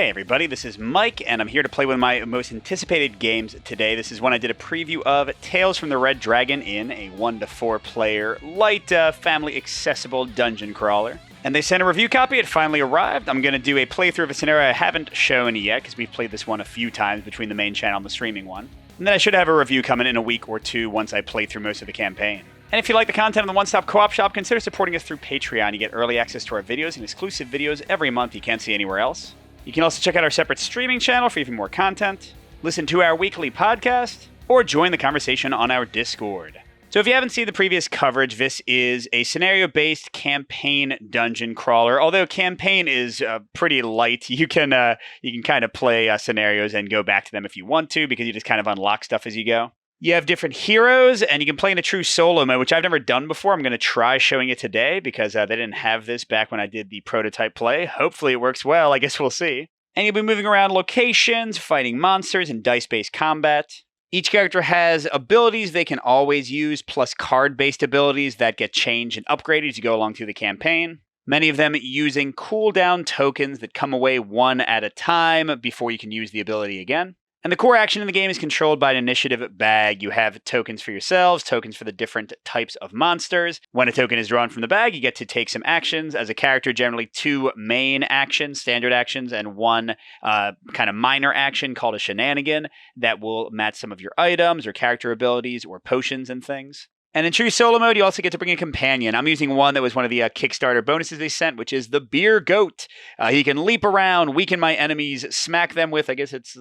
Hey everybody, this is Mike, and I'm here to play one of my most anticipated games today. This is one I did a preview of, Tales from the Red Dragon Inn, a 1 to 4 player, light, family accessible dungeon crawler. And they sent a review copy, it finally arrived. I'm going to do a playthrough of a scenario I haven't shown yet, because we've played this one a few times between the main channel and the streaming one. And then I should have a review coming in a week or two once I play through most of the campaign. And if you like the content of the One Stop Co-op Shop, consider supporting us through Patreon. You get early access to our videos and exclusive videos every month you can't see anywhere else. You can also check out our separate streaming channel for even more content, listen to our weekly podcast, or join the conversation on our Discord. So if you haven't seen the previous coverage, this is a scenario-based campaign dungeon crawler. Although campaign is pretty light, you can kind of play scenarios and go back to them if you want to, because you just kind of unlock stuff as you go. You have different heroes, and you can play in a true solo mode, which I've never done before. I'm going to try showing it today, because they didn't have this back when I did the prototype play. Hopefully it works well. I guess we'll see. And you'll be moving around locations, fighting monsters, and dice-based combat. Each character has abilities they can always use, plus card-based abilities that get changed and upgraded as you go along through the campaign. Many of them using cooldown tokens that come away one at a time before you can use the ability again. And the core action in the game is controlled by an initiative bag. You have tokens for yourselves, tokens for the different types of monsters. When a token is drawn from the bag, you get to take some actions. As a character, generally 2 main actions, standard actions, and 1 kind of minor action called a shenanigan that will match some of your items or character abilities or potions and things. And in true solo mode, you also get to bring a companion. I'm using one that was one of the Kickstarter bonuses they sent, which is the Beer Goat. He can leap around, weaken my enemies, smack them with, I guess it's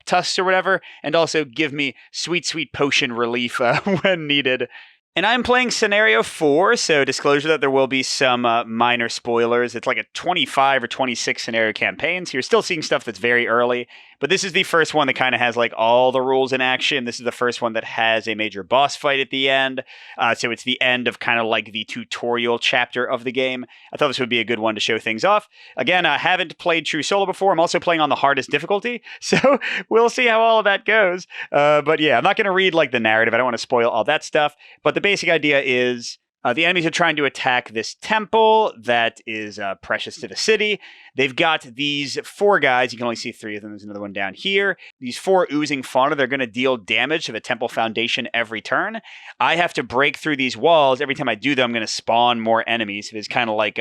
tusks or whatever, and also give me sweet, sweet potion relief when needed. And I'm playing Scenario 4, so disclosure that there will be some minor spoilers. It's like a 25 or 26 scenario campaign, so you're still seeing stuff that's very early. But this is the first one that kind of has like all the rules in action. This is the first one that has a major boss fight at the end. So it's the end of kind of like the tutorial chapter of the game. I thought this would be a good one to show things off. Again, I haven't played true solo before. I'm also playing on the hardest difficulty, so we'll see how all of that goes. But yeah, I'm not going to read like the narrative. I don't want to spoil all that stuff. But the basic idea is the enemies are trying to attack this temple that is precious to the city. They've got these 4 guys. You can only see 3 of them. There's another one down here. These 4 oozing fauna. They're going to deal damage to the temple foundation every turn. I have to break through these walls. Every time I do that, I'm going to spawn more enemies. There's kind of like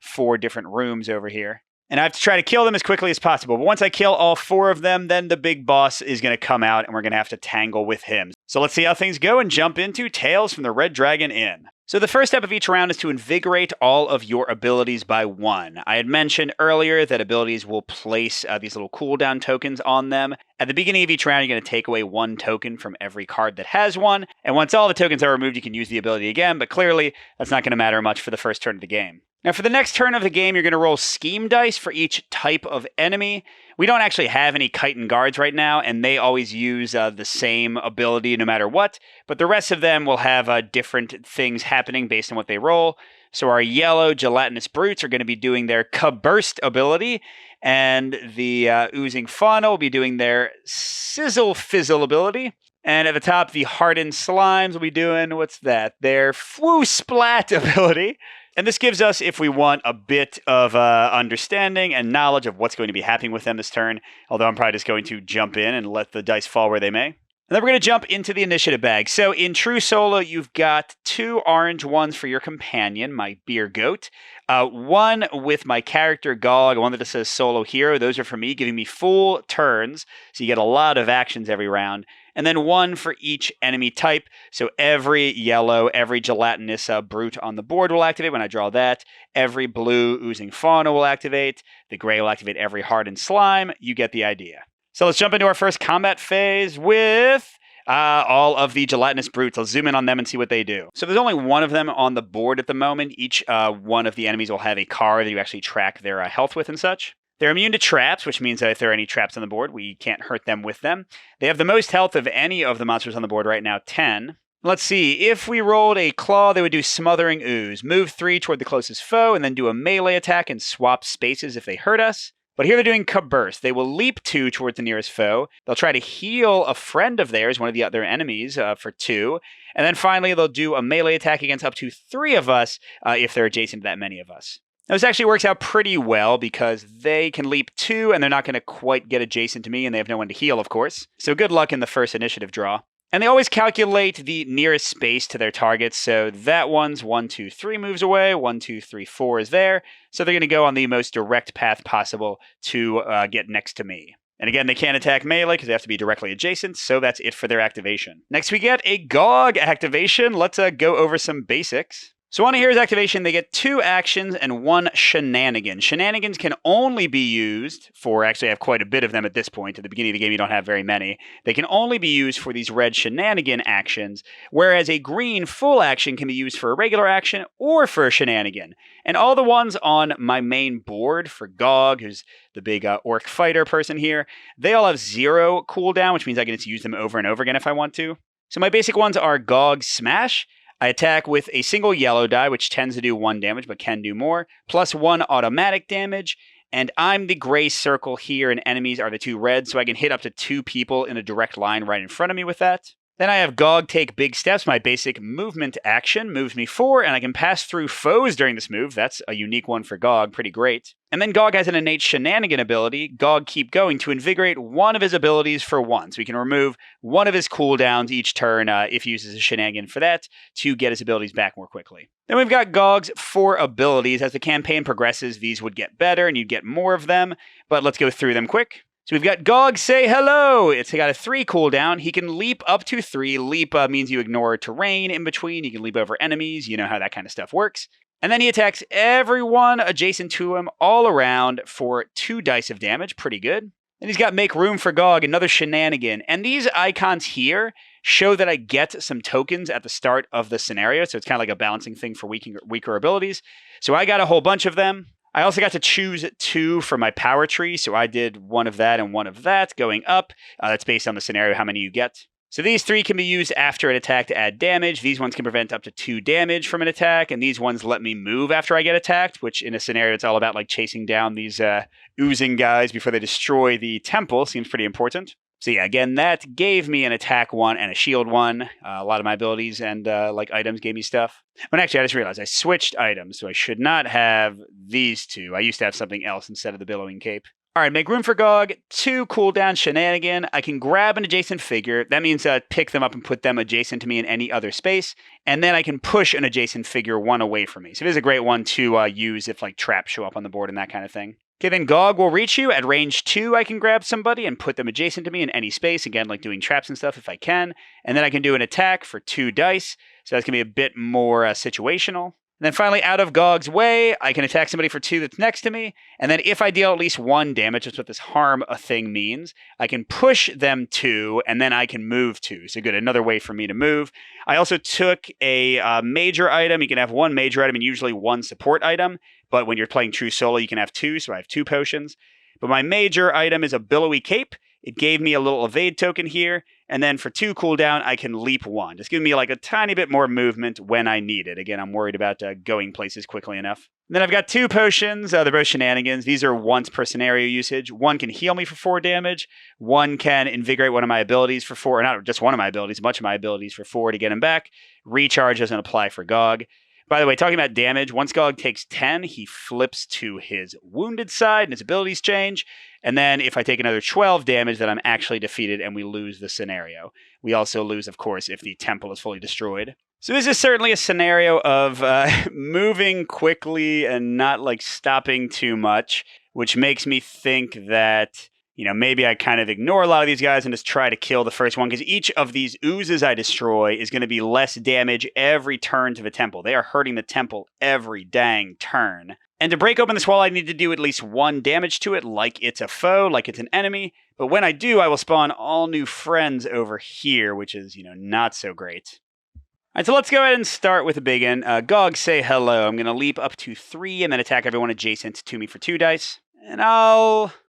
4 different rooms over here. And I have to try to kill them as quickly as possible. But once I kill all 4 of them, then the big boss is going to come out, and we're going to have to tangle with him. So let's see how things go and jump into Tales from the Red Dragon Inn. So the first step of each round is to invigorate all of your abilities by 1. I had mentioned earlier that abilities will place these little cooldown tokens on them. At the beginning of each round, you're going to take away 1 token from every card that has one. And once all the tokens are removed, you can use the ability again. But clearly, that's not going to matter much for the first turn of the game. Now, for the next turn of the game, you're going to roll scheme dice for each type of enemy. We don't actually have any chitin guards right now, and they always use the same ability no matter what. But the rest of them will have different things happening based on what they roll. So our yellow gelatinous brutes are going to be doing their Burst ability, and the oozing fauna will be doing their Sizzle Fizzle ability. And at the top, the hardened slimes will be doing, what's that? Their Fwoo Splat ability. And this gives us, if we want, a bit of understanding and knowledge of what's going to be happening with them this turn, although I'm probably just going to jump in and let the dice fall where they may. And then we're going to jump into the initiative bag. So in true solo, you've got 2 orange ones for your companion, my Beer Goat. 1 with my character Gog, one that just says solo hero. Those are for me, giving me full turns, so you get a lot of actions every round. And then 1 for each enemy type. So every yellow, every gelatinous brute on the board will activate when I draw that. Every blue oozing fauna will activate. The gray will activate every hardened slime. You get the idea. So let's jump into our first combat phase with all of the gelatinous brutes. I'll zoom in on them and see what they do. So there's only 1 of them on the board at the moment. Each one of the enemies will have a card that you actually track their health with and such. They're immune to traps, which means that if there are any traps on the board, we can't hurt them with them. They have the most health of any of the monsters on the board right now, 10. Let's see, if we rolled a claw, they would do Smothering Ooze. Move 3 toward the closest foe, and then do a melee attack and swap spaces if they hurt us. But here they're doing Burst. They will leap 2 towards the nearest foe. They'll try to heal a friend of theirs, one of the other enemies, for 2. And then finally, they'll do a melee attack against up to 3 of us if they're adjacent to that many of us. Now, this actually works out pretty well because they can leap 2 and they're not going to quite get adjacent to me, and they have no one to heal, of course. So good luck in the first initiative draw. And they always calculate the nearest space to their targets, so that one's 1, 2, 3 moves away, 1, 2, 3, 4 is there, so they're going to go on the most direct path possible to get next to me. And again, they can't attack melee because they have to be directly adjacent, so that's it for their activation. Next we get a GOG activation. Let's go over some basics. So on a hero's activation, they get 2 actions and 1 shenanigan. Shenanigans can only be used for, actually I have quite a bit of them at this point. At the beginning of the game, you don't have very many. They can only be used for these red shenanigan actions, whereas a green full action can be used for a regular action or for a shenanigan. And all the ones on my main board for GOG, who's the big orc fighter person here, they all have 0 cooldown, which means I can just use them over and over again if I want to. So my basic ones are GOG Smash. I attack with a single yellow die, which tends to do 1 damage, but can do more, plus 1 automatic damage, and I'm the gray circle here, and enemies are the 2 reds, so I can hit up to 2 people in a direct line right in front of me with that. Then I have GOG Take Big Steps. My basic movement action moves me 4, and I can pass through foes during this move. That's a unique one for GOG, pretty great. And then GOG has an innate shenanigan ability, GOG Keep Going, to invigorate one of his abilities for once. We can remove one of his cooldowns each turn if he uses a shenanigan for that to get his abilities back more quickly. Then we've got GOG's 4 abilities. As the campaign progresses, these would get better and you'd get more of them, but let's go through them quick. So we've got GOG Say Hello. It's got a 3 cooldown. He can leap up to 3. Leap means you ignore terrain in between. You can leap over enemies. You know how that kind of stuff works. And then he attacks everyone adjacent to him all around for 2 dice of damage. Pretty good. And he's got Make Room for GOG, another shenanigan. And these icons here show that I get some tokens at the start of the scenario. So it's kind of like a balancing thing for weaker abilities. So I got a whole bunch of them. I also got to choose 2 for my power tree, so I did 1 of that and 1 of that going up. That's based on the scenario, how many you get. So these 3 can be used after an attack to add damage. These ones can prevent up to 2 damage from an attack, and these ones let me move after I get attacked, which in a scenario it's all about like chasing down these oozing guys before they destroy the temple. Seems pretty important. So yeah, again, that gave me an attack 1 and a shield 1. A lot of my abilities and like items gave me stuff. But actually, I just realized I switched items, so I should not have these 2. I used to have something else instead of the billowing cape. All right, Make Room for GOG, 2 cooldown shenanigan. I can grab an adjacent figure. That means pick them up and put them adjacent to me in any other space. And then I can push an adjacent figure 1 away from me. So it is a great one to use if like traps show up on the board and that kind of thing. Okay, then GOG will reach you. At range 2, I can grab somebody and put them adjacent to me in any space. Again, like doing traps and stuff if I can. And then I can do an attack for 2 dice. So that's going to be a bit more situational. And then finally, out of GOG's way, I can attack somebody for 2 that's next to me. And then if I deal at least 1 damage, that's what this harm a thing means, I can push them 2, and then I can move 2. So good, another way for me to move. I also took a major item. You can have 1 major item and usually 1 support item. But when you're playing true solo, you can have 2, so I have 2 potions. But my major item is a billowy cape. It gave me a little evade token here, and then for 2 cooldown, I can leap 1. Just giving me like a tiny bit more movement when I need it. Again, I'm worried about going places quickly enough. And then I've got 2 potions. They're both shenanigans. These are once per scenario usage. 1 can heal me for 4 damage. 1 can invigorate one of my abilities for 4, or not just one of my abilities, a bunch of my abilities for 4 to get him back. Recharge doesn't apply for GOG. By the way, talking about damage, once GOG takes 10, he flips to his wounded side and his abilities change. And then if I take another 12 damage, then I'm actually defeated and we lose the scenario. We also lose, of course, if the temple is fully destroyed. So this is certainly a scenario of moving quickly and not like stopping too much, which makes me think that maybe I kind of ignore a lot of these guys and just try to kill the first one, because each of these oozes I destroy is going to be less damage every turn to the temple. They are hurting the temple every dang turn. And to break open this wall, I need to do at least 1 damage to it, like it's a foe, like it's an enemy. But when I do, I will spawn all new friends over here, which is, not so great. All right, so let's go ahead and start with a big one. GOG Say Hello. I'm going to leap up to 3 and then attack everyone adjacent to me for 2 dice. And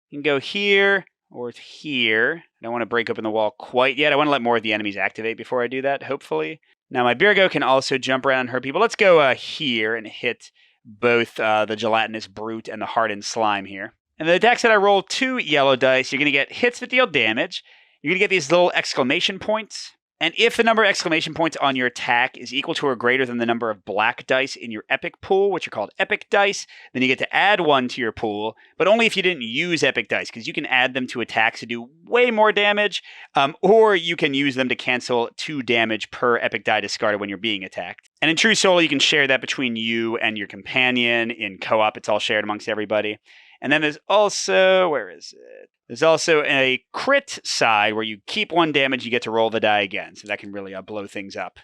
you can go here or here. I don't want to break open the wall quite yet. I want to let more of the enemies activate before I do that, hopefully. Now, my Birgo can also jump around and hurt people. Let's go here and hit both the Gelatinous Brute and the Hardened Slime here. And the attacks that I roll 2 yellow dice, you're going to get hits that deal damage. You're going to get these little exclamation points. And if the number of exclamation points on your attack is equal to or greater than the number of black dice in your epic pool, which are called epic dice, then you get to add one to your pool, but only if you didn't use epic dice, because you can add them to attacks to do way more damage, or you can use them to cancel 2 damage per epic die discarded when you're being attacked. And in true solo, you can share that between you and your companion. In co-op, it's all shared amongst everybody. And then there's also, where is it? There's also a crit side where you keep 1 damage, you get to roll the die again. So that can really blow things up.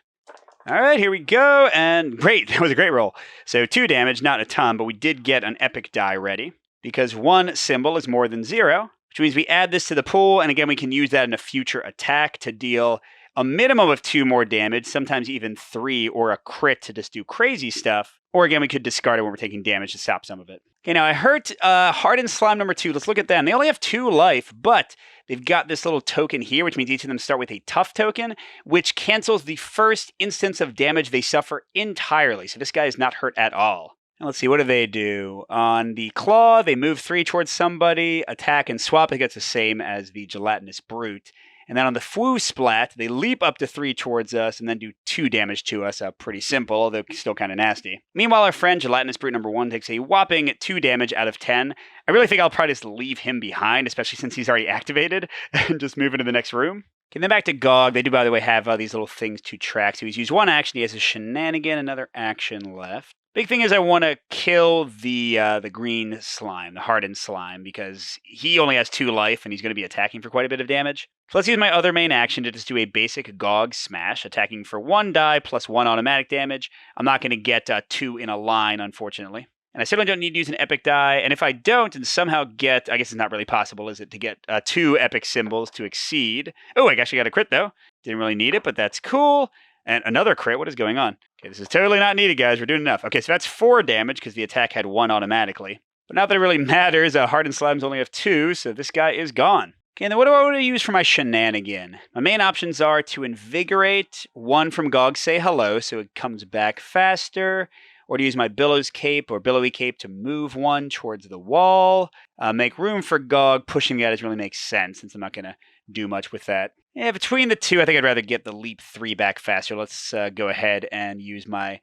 All right, here we go. And great, that was a great roll. So 2 damage, not a ton, but we did get an epic die ready because 1 symbol is more than 0, which means we add this to the pool. And again, we can use that in a future attack to deal a minimum of 2 more damage, sometimes even 3, or a crit to just do crazy stuff. Or again, we could discard it when we're taking damage to stop some of it. Okay, now I hurt Hardened Slime number 2. Let's look at them. They only have 2 life, but they've got this little token here, which means each of them start with a tough token, which cancels the first instance of damage they suffer entirely. So this guy is not hurt at all. And let's see, what do they do? On the claw, they move 3 towards somebody, attack and swap. It gets the same as the Gelatinous Brute. And then on the Fwoo Splat, they leap up to 3 towards us and then do 2 damage to us. Pretty simple, although still kind of nasty. Meanwhile, our friend Gelatinous Brute number 1 takes a whopping 2 damage out of 10. I really think I'll probably just leave him behind, especially since he's already activated, and just move into the next room. Okay, then back to Gog. They do, by the way, have these little things to track. So he's used 1 action. He has a Shenanigan, another action left. Big thing is I want to kill the green slime, the hardened slime, because he only has 2 life and he's going to be attacking for quite a bit of damage. So let's use my other main action to just do a basic Gog Smash, attacking for 1 die plus 1 automatic damage. I'm not going to get 2 in a line, unfortunately. And I certainly don't need to use an epic die. And if I don't and somehow get, I guess it's not really possible, is it, to get 2 epic symbols to exceed. Oh, I actually got a crit, though. Didn't really need it, but that's cool. And another crit. What is going on? Okay, this is totally not needed, guys. We're doing enough. Okay, so that's 4 damage because the attack had 1 automatically. But not that it really matters. Hardened Slimes only have 2, so this guy is gone. Okay, and then what do I want to use for my Shenanigan? My main options are to invigorate 1 from Gog Say Hello, so it comes back faster, or to use my Billows Cape or Billowy Cape to move 1 towards the wall. Make room for Gog. Pushing the others really makes sense, since I'm not going to do much with that. Yeah, between the 2, I think I'd rather get the Leap 3 back faster. Let's go ahead and use my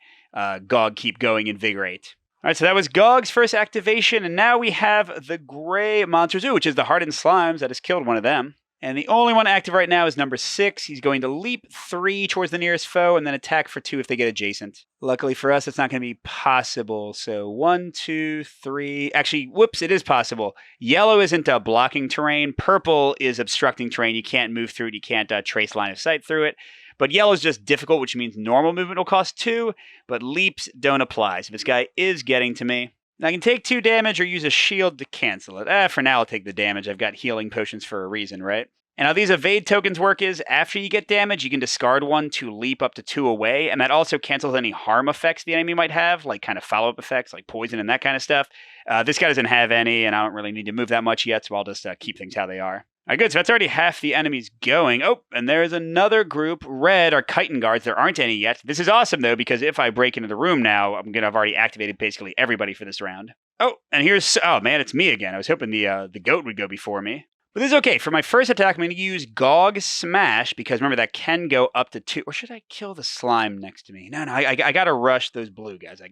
Gog Keep Going Invigorate. All right, so that was Gog's first activation, and now we have the Gray Monsters, which is the Hardened Slimes that has killed one of them. And the only one active right now is number 6. He's going to leap 3 towards the nearest foe and then attack for 2 if they get adjacent. Luckily for us, it's not going to be possible. So 1, 2, 3. Actually, whoops, it is possible. Yellow isn't blocking terrain. Purple is obstructing terrain. You can't move through it. You can't trace line of sight through it. But yellow is just difficult, which means normal movement will cost 2, but leaps don't apply. So this guy is getting to me. Now I can take 2 damage or use a shield to cancel it. For now, I'll take the damage. I've got healing potions for a reason, right? And how these evade tokens work is, after you get damage, you can discard 1 to leap up to 2 away, and that also cancels any harm effects the enemy might have, like kind of follow-up effects, like poison and that kind of stuff. This guy doesn't have any, and I don't really need to move that much yet, so I'll just keep things how they are. All right, good. So that's already half the enemies going. Oh, and there's another group. Red are chitin guards. There aren't any yet. This is awesome, though, because if I break into the room now, I'm going to have already activated basically everybody for this round. Oh, and here's... Oh, man, it's me again. I was hoping the goat would go before me. But this is okay. For my first attack, I'm going to use Gog Smash, because remember, that can go up to 2. Or should I kill the slime next to me? No, I got to rush those blue guys. So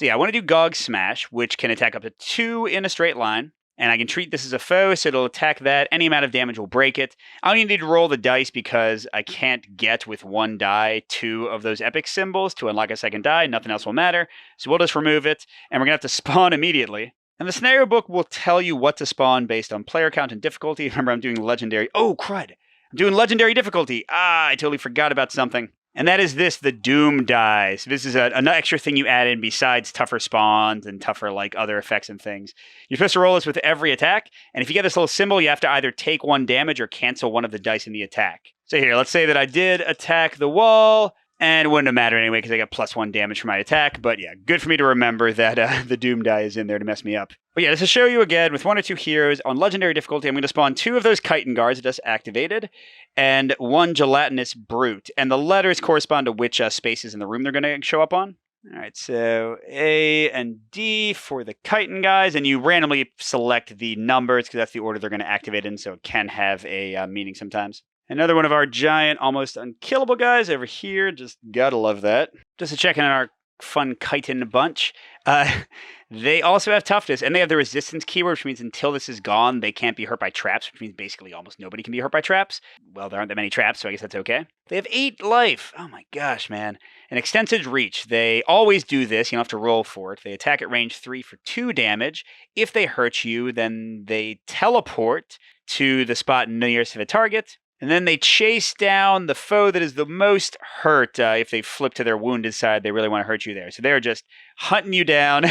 yeah, I want to do Gog Smash, which can attack up to 2 in a straight line. And I can treat this as a foe, so it'll attack that. Any amount of damage will break it. I don't even need to roll the dice because I can't get with 1 die 2 of those epic symbols to unlock a second die. Nothing else will matter. So we'll just remove it, and we're going to have to spawn immediately. And the scenario book will tell you what to spawn based on player count and difficulty. Remember, I'm doing legendary. Oh, crud. I'm doing legendary difficulty. I totally forgot about something. And that is this, the Doom die. So this is an extra thing you add in besides tougher spawns and tougher like other effects and things. You're supposed to roll this with every attack. And if you get this little symbol, you have to either take 1 damage or cancel 1 of the dice in the attack. So here, let's say that I did attack the wall. And it wouldn't have mattered anyway because I got +1 damage for my attack. But yeah, good for me to remember that the Doom die is in there to mess me up. But yeah, just to show you again, with 1 or 2 heroes on legendary difficulty, I'm going to spawn 2 of those chitin guards just activated, and 1 gelatinous brute. And the letters correspond to which spaces in the room they're going to show up on. All right, so A and D for the chitin guys, and you randomly select the numbers because that's the order they're going to activate in, so it can have a meaning sometimes. Another one of our giant, almost unkillable guys over here. Just gotta love that. Just to check in on our fun chitin bunch. They also have toughness, and they have the resistance keyword, which means until this is gone, they can't be hurt by traps, which means basically almost nobody can be hurt by traps. Well, there aren't that many traps, so I guess that's okay. They have 8 life. Oh my gosh, man. An extended reach. They always do this. You don't have to roll for it. They attack at range 3 for 2 damage. If they hurt you, then they teleport to the spot nearest to the target. And then they chase down the foe that is the most hurt. If they flip to their wounded side, they really want to hurt you there. So they're just hunting you down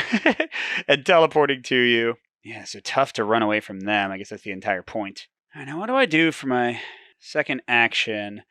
and teleporting to you. Yeah, so tough to run away from them. I guess that's the entire point. All right, now what do I do for my second action?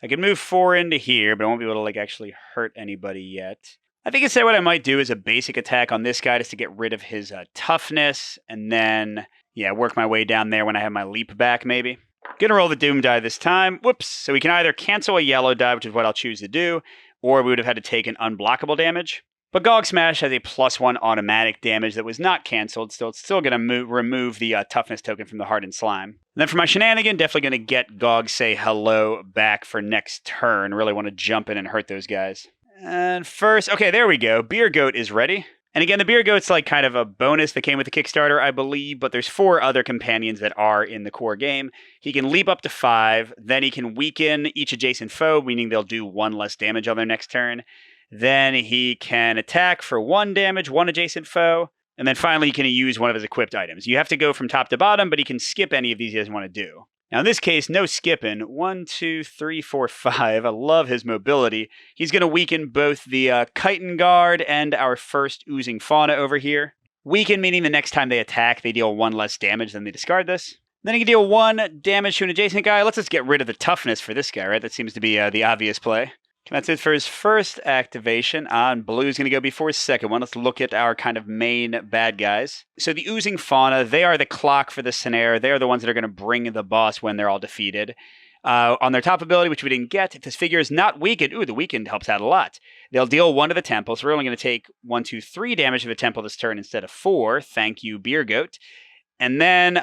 I can move 4 into here, but I won't be able to actually hurt anybody yet. I think instead what I might do is a basic attack on this guy just to get rid of his toughness, and then, work my way down there when I have my leap back, maybe. Gonna roll the Doom die this time. Whoops. So we can either cancel a yellow die, which is what I'll choose to do, or we would have had to take an unblockable damage. But Gog Smash has a +1 automatic damage that was not canceled, so it's still going to remove the toughness token from the Hardened Slime. And then for my shenanigan, definitely going to get Gog Say Hello back for next turn. Really want to jump in and hurt those guys. And first, okay, there we go. Beer Goat is ready. And again, the Beer Goat's kind of a bonus that came with the Kickstarter, I believe, but there's 4 other companions that are in the core game. He can leap up to 5, then he can weaken each adjacent foe, meaning they'll do 1 less damage on their next turn. Then he can attack for 1 damage, 1 adjacent foe, and then finally he can use one of his equipped items. You have to go from top to bottom, but he can skip any of these he doesn't want to do. Now, in this case, no skipping. 1, 2, 3, 4, 5. I love his mobility. He's going to weaken both the Chitin Guard and our first Oozing Fauna over here. Weaken meaning the next time they attack, they deal 1 less damage than they discard this. Then he can deal 1 damage to an adjacent guy. Let's just get rid of the toughness for this guy, right? That seems to be the obvious play. That's it for his first activation. On Blue's going to go before his second one. Let's look at our kind of main bad guys. So the Oozing Fauna, they are the clock for the snare. They are the ones that are going to bring the boss when they're all defeated. On their top ability, which we didn't get, if this figure is not weakened, the weakened helps out a lot. They'll deal 1 to the temple, so we're only going to take 1, 2, 3 damage to the temple this turn instead of 4. Thank you, Beer Goat. And then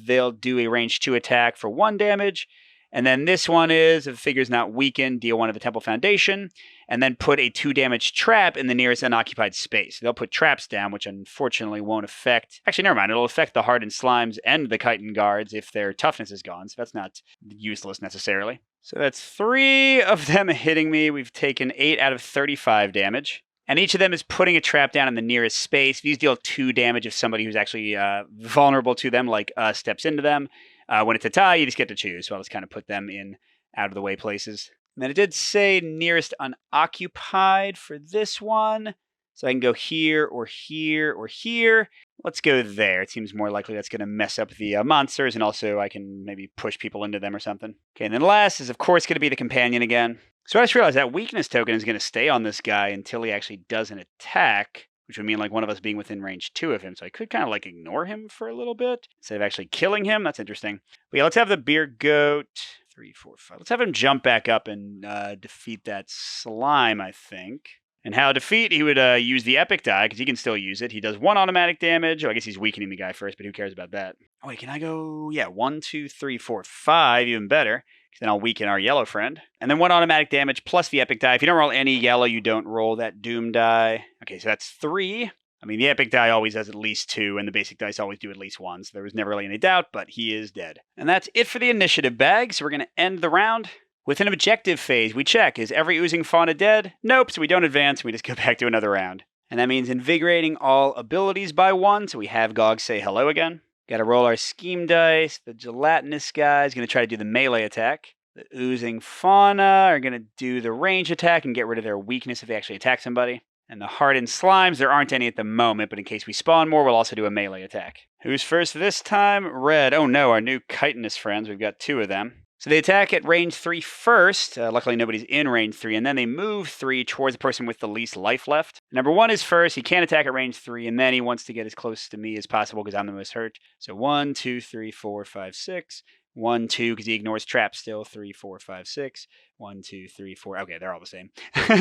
they'll do a range 2 attack for 1 damage. And then this one is, if the figure's not weakened, deal 1 to the Temple Foundation, and then put a 2 damage trap in the nearest unoccupied space. They'll put traps down, which unfortunately won't affect... Actually, never mind. It'll affect the Hardened Slimes and the Chitin Guards if their toughness is gone, so that's not useless necessarily. So that's 3 of them hitting me. We've taken 8 out of 35 damage. And each of them is putting a trap down in the nearest space. These deal 2 damage if somebody who's actually vulnerable to them, like steps into them. When it's a tie, you just get to choose. So I'll just kind of put them in out of the way places. And then it did say nearest unoccupied for this one. So I can go here or here or here. Let's go there. It seems more likely that's going to mess up the monsters, and also I can maybe push people into them or something. Okay, and then last is, of course, going to be the companion again. So I just realized that weakness token is going to stay on this guy until he actually does an attack, which would mean one of us being within range 2 of him. So I could kind of ignore him for a little bit instead of actually killing him. That's interesting. But yeah, let's have the Beer Goat. 3, 4, 5. Let's have him jump back up and defeat that slime, I think. And how to defeat, he would use the Epic die, because he can still use it. He does 1 automatic damage. Oh, I guess he's weakening the guy first, but who cares about that? Oh, wait, can I go? Yeah, 1, 2, 3, 4, 5, even better. Then I'll weaken our yellow friend. And then 1 automatic damage plus the Epic die. If you don't roll any yellow, you don't roll that Doom die. Okay, so that's 3. I mean, the Epic die always does at least 2, and the basic dice always do at least 1, so there was never really any doubt, but he is dead. And that's it for the initiative bag, so we're going to end the round. With an objective phase, we check, is every Oozing Fauna dead? Nope, so we don't advance, we just go back to another round. And that means invigorating all abilities by 1, so we have Gog say hello again. Got to roll our Scheme dice. The Gelatinous guy is going to try to do the melee attack. The Oozing Fauna are going to do the range attack and get rid of their weakness if they actually attack somebody. And the Hardened Slimes, there aren't any at the moment, but in case we spawn more, we'll also do a melee attack. Who's first this time? Red. Oh no, our new chitinous friends. We've got 2 of them. So they attack at range 3 first. Luckily, nobody's in range 3. And then they move 3 towards the person with the least life left. Number 1 is first. He can't attack at range 3. And then he wants to get as close to me as possible because I'm the most hurt. So 1, 2, 3, 4, 5, 6. 1, 2, because he ignores traps still. 3, 4, 5, 6. 1, 2, 3, 4. Okay, they're all the same.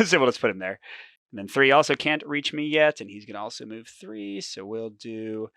So we'll just put him there. And then 3 also can't reach me yet. And he's going to also move 3. So we'll do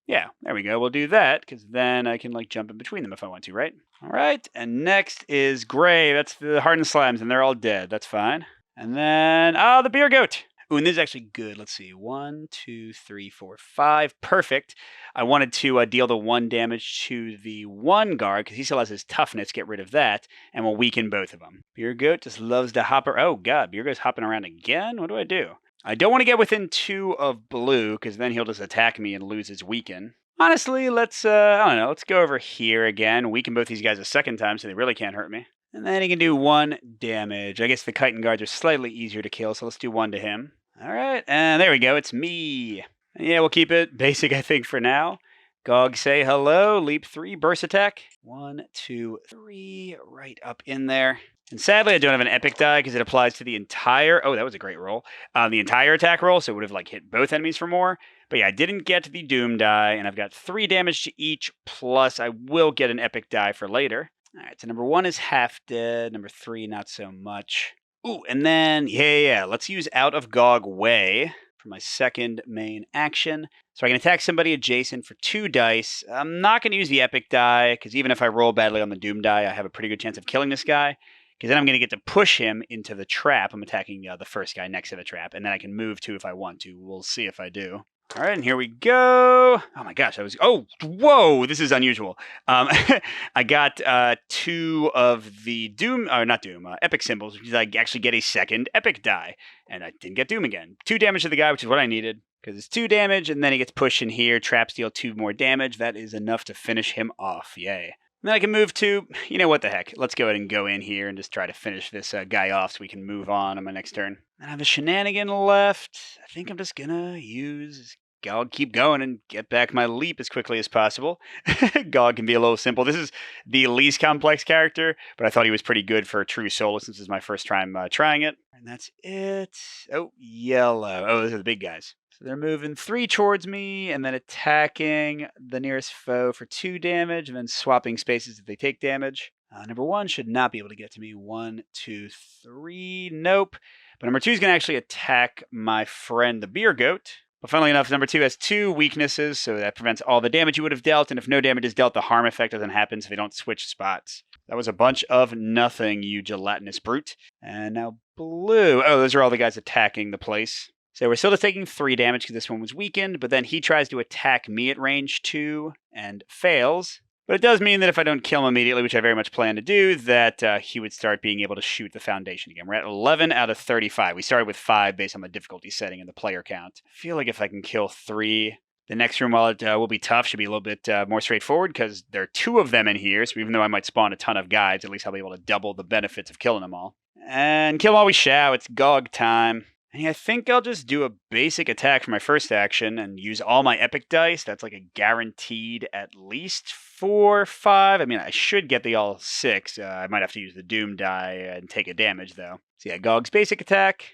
Yeah, there we go. We'll do that because then I can like jump in between them if I want to, right? All right. And next is Gray. That's the hardened slimes, and they're all dead. That's fine. And then the beer goat. Ooh, and this is actually good. Let's see. 1, 2, 3, 4, 5. Perfect. I wanted to deal the 1 damage to the 1 guard because he still has his toughness. Get rid of that, and we'll weaken both of them. Beer goat just loves to hop. Oh god, beer goat's hopping around again. What do I do? I don't want to get within 2 of blue, because then he'll just attack me and lose his weaken. Honestly, let's, I don't know, let's go over here again, weaken both these guys a second time so they really can't hurt me. And then he can do 1 damage. I guess the chitin guards are slightly easier to kill, so let's do 1 to him. Alright, and there we go, it's me. And yeah, we'll keep it basic, I think, for now. Gog, say hello, leap 3, burst attack. 1, 2, 3, right up in there. And sadly, I don't have an epic die because it applies to the entire. Oh, that was a great roll. The entire attack roll, so it would have like hit both enemies for more. But yeah, I didn't get the Doom die, and I've got 3 damage to each. Plus, I will get an epic die for later. All right, so number 1 is half dead. Number 3, not so much. Ooh, and then yeah. Let's use Out of Gog Way for my second main action. So I can attack somebody adjacent for 2 dice. I'm not going to use the epic die because even if I roll badly on the Doom die, I have a pretty good chance of killing this guy. Because then I'm going to get to push him into the trap. I'm attacking the first guy next to the trap, and then I can move too if I want to. We'll see if I do. All right, and here we go. Oh my gosh, oh, whoa, this is unusual. I got 2 of the Doom, or not Doom, epic symbols, which is I actually get a second epic die, and I didn't get Doom again. 2 damage to the guy, which is what I needed, because it's 2 damage, and then he gets pushed in here, traps deal 2 more damage. That is enough to finish him off, yay. And then I can move to, you know what the heck, let's go ahead and go in here and just try to finish this guy off so we can move on my next turn. And I have a shenanigan left. I think I'm just gonna use Gog, keep going and get back my leap as quickly as possible. Gog can be a little simple. This is the least complex character, but I thought he was pretty good for a true solo since this is my first time trying it. And that's it. Oh, yellow. Oh, those are the big guys. So they're moving 3 towards me and then attacking the nearest foe for 2 damage and then swapping spaces if they take damage. Number 1 should not be able to get to me. 1, 2, 3. Nope. But number 2 is going to actually attack my friend, the beer goat. But funnily enough, number 2 has 2 weaknesses, so that prevents all the damage you would have dealt. And if no damage is dealt, the harm effect doesn't happen, so they don't switch spots. That was a bunch of nothing, you gelatinous brute. And now blue. Oh, those are all the guys attacking the place. So we're still just taking 3 damage because this one was weakened, but then he tries to attack me at range 2 and fails. But it does mean that if I don't kill him immediately, which I very much plan to do, that he would start being able to shoot the foundation again. We're at 11 out of 35. We started with 5 based on the difficulty setting and the player count. I feel like if I can kill 3, the next room, while it will be tough, should be a little bit more straightforward because there are 2 of them in here. So even though I might spawn a ton of guides, at least I'll be able to double the benefits of killing them all. And kill all we shall. It's Gog time. And yeah, I think I'll just do a basic attack for my first action and use all my epic dice. That's like a guaranteed at least 4, 5. I mean, I should get the all 6. I might have to use the Doom die and take a damage, though. So yeah, Gog's basic attack.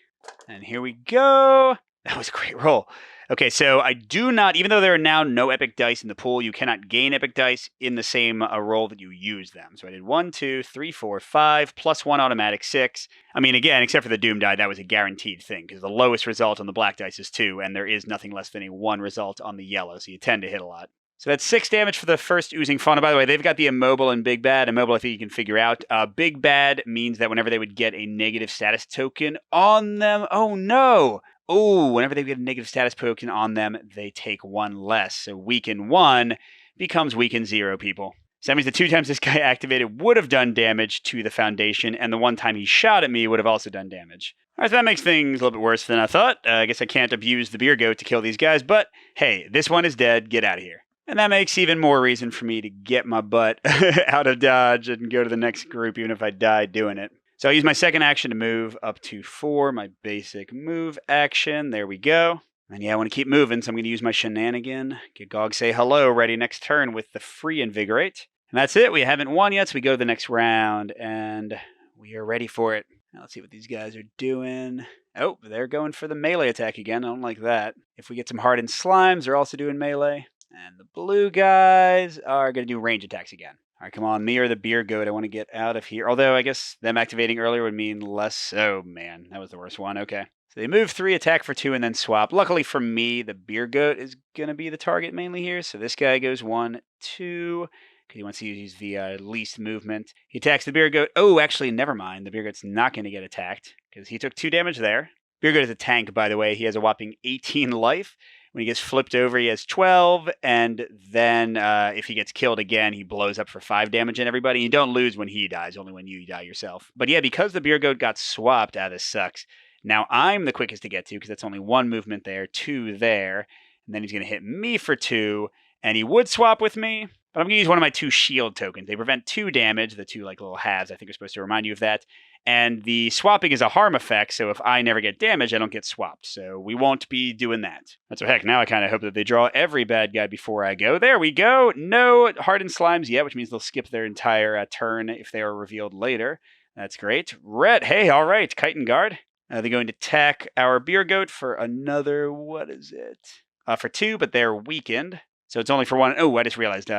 And here we go. That was a great roll. Okay, so I do not, even though there are now no epic dice in the pool, you cannot gain epic dice in the same roll that you use them. So I did 1, 2, 3, 4, 5, plus 1 automatic 6. I mean, again, except for the Doom die, that was a guaranteed thing, because the lowest result on the black dice is 2, and there is nothing less than a 1 result on the yellow, so you tend to hit a lot. So that's 6 damage for the first oozing fauna. By the way, they've got the immobile and big bad. Immobile, I think you can figure out. Big bad means that whenever they would get a negative status token on them, oh no! Oh, whenever they get a negative status token on them, they take 1 less. So weaken 1 becomes weaken 0, people. So that means the 2 times this guy activated would have done damage to the foundation, and the 1 time he shot at me would have also done damage. All right, so that makes things a little bit worse than I thought. I guess I can't abuse the beer goat to kill these guys, but hey, this one is dead. Get out of here. And that makes even more reason for me to get my butt out of Dodge and go to the next group, even if I die doing it. So I'll use my second action to move up to 4, my basic move action. There we go. And yeah, I want to keep moving, so I'm going to use my shenanigan. Get Gog say hello, ready next turn with the free invigorate. And that's it. We haven't won yet, so we go to the next round, and we are ready for it. Now let's see what these guys are doing. Oh, they're going for the melee attack again. I don't like that. If we get some hardened slimes, they're also doing melee. And the blue guys are going to do range attacks again. All right, come on, me or the beer goat. I want to get out of here. Although I guess them activating earlier would mean less. Oh, man, that was the worst one. Okay. So they move 3, attack for 2, and then swap. Luckily for me, the beer goat is going to be the target mainly here. So this guy goes 1, 2, because he wants to use the least movement. He attacks the beer goat. Oh, actually, never mind. The beer goat's not going to get attacked because he took 2 damage there. Beer goat is a tank, by the way. He has a whopping 18 life. When he gets flipped over, he has 12, and then if he gets killed again, he blows up for 5 damage on everybody. You don't lose when he dies, only when you die yourself. But yeah, because the beer goat got swapped, this sucks. Now I'm the quickest to get to, because that's only 1 movement there, 2 there, and then he's going to hit me for 2, and he would swap with me, but I'm going to use one of my 2 shield tokens. They prevent 2 damage, the 2 like little halves I think are supposed to remind you of that. And the swapping is a harm effect, so if I never get damaged, I don't get swapped. So we won't be doing that. That's what heck, now I kind of hope that they draw every bad guy before I go. There we go. No hardened slimes yet, which means they'll skip their entire turn if they are revealed later. That's great. Red, hey, all right, Chitin Guard. They're going to attack our beer goat for another, what is it? For 2, but they're weakened. So it's only for 1. Oh, I just realized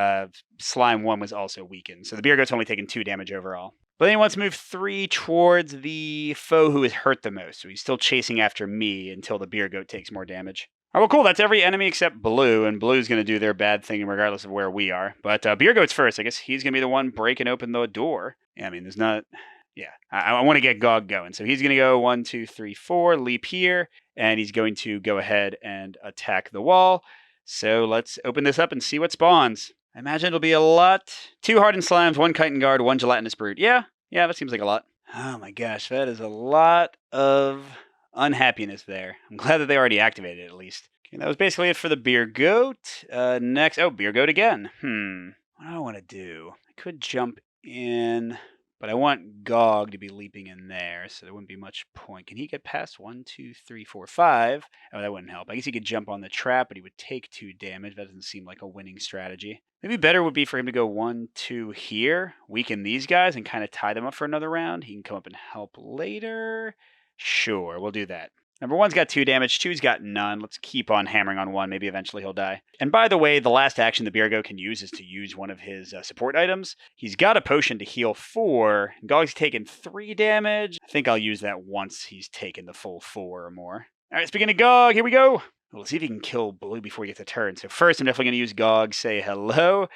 Slime 1 was also weakened. So the beer goat's only taken 2 damage overall. But then he wants to move 3 towards the foe who is hurt the most. So he's still chasing after me until the beer goat takes more damage. Oh, well, cool. That's every enemy except Blue. And Blue's going to do their bad thing regardless of where we are. But beer goat's first. I guess he's going to be the one breaking open the door. Yeah, I mean, there's not... Yeah, I want to get Gog going. So he's going to go 1, 2, 3, 4, leap here. And he's going to go ahead and attack the wall. So let's open this up and see what spawns. I imagine it'll be a lot. 2 hardened slimes, 1 chitin guard, 1 gelatinous brute. Yeah, that seems like a lot. Oh my gosh, that is a lot of unhappiness there. I'm glad that they already activated it at least. Okay, that was basically it for the beer goat. Next, beer goat again. What do I want to do? I could jump in, but I want Gog to be leaping in there, so there wouldn't be much point. Can he get past 1, 2, 3, 4, 5? Oh, that wouldn't help. I guess he could jump on the trap, but he would take 2 damage. That doesn't seem like a winning strategy. Maybe better would be for him to go 1, 2 here, weaken these guys, and kind of tie them up for another round. He can come up and help later. Sure, we'll do that. Number 1's got 2 damage, 2's got none. Let's keep on hammering on 1. Maybe eventually he'll die. And by the way, the last action the beer goat can use is to use one of his support items. He's got a potion to heal 4. Gog's taken 3 damage. I think I'll use that once he's taken the full 4 or more. All right, speaking of Gog, here we go. We'll see if he can kill Blue before he gets a turn. So first, I'm definitely going to use Gog, say hello,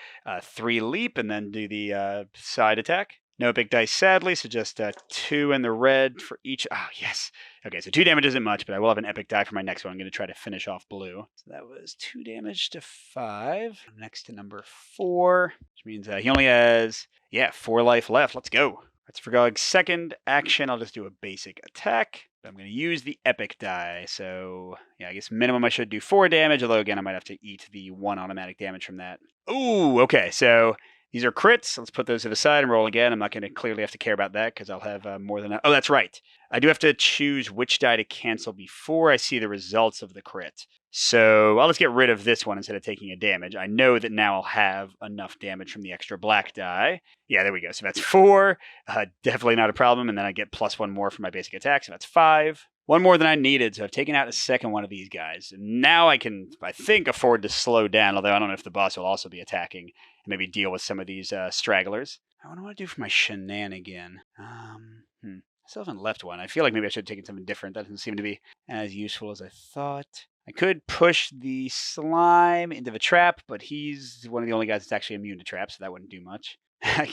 3 leap, and then do the side attack. No big dice, sadly, so just 2 in the red for each. Oh, yes. Okay, so 2 damage isn't much, but I will have an epic die for my next one. I'm going to try to finish off Blue. So that was 2 damage to 5. Next to number 4, which means he only has, 4 life left. Let's go. That's for Gog's second action. I'll just do a basic attack. But I'm going to use the epic die. So, I guess minimum I should do 4 damage, although again, I might have to eat the 1 automatic damage from that. Ooh, okay, so these are crits. Let's put those to the side and roll again. I'm not going to clearly have to care about that because I'll have more than... Oh, that's right. I do have to choose which die to cancel before I see the results of the crit. So I'll just get rid of this one instead of taking a damage. I know that now I'll have enough damage from the extra black die. Yeah, there we go. So that's 4. Definitely not a problem. And then I get +1 more for my basic attack. So that's 5. 1 more than I needed. So I've taken out a second one of these guys. And now I can, I think, afford to slow down. Although I don't know if the boss will also be attacking and maybe deal with some of these stragglers. What do I want to do for my shenanigan? I still haven't left one. I feel like maybe I should have taken something different. That doesn't seem to be as useful as I thought. I could push the slime into the trap, but he's one of the only guys that's actually immune to traps, so that wouldn't do much. I